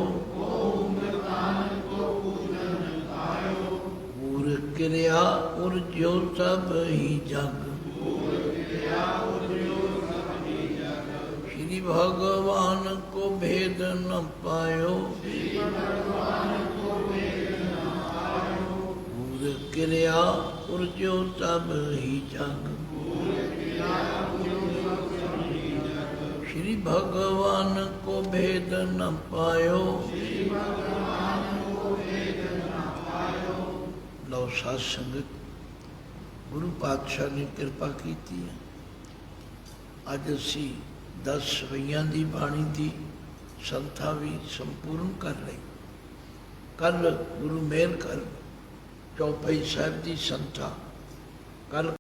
पूर क्रिया और जो सब ही जग, श्री भगवान को भेद न पायो, पूर क्रिया और जो सब ही जग, श्री भगवान को भेद न पायो, लो साध संगत गुरु पातशाह ने कृपा की थी। अज असी 10 सवैयां दी बाणी दी संथा भी संपूर्ण कर रही। कल गुरु मेहर कर चौपाई साहब की संथा कल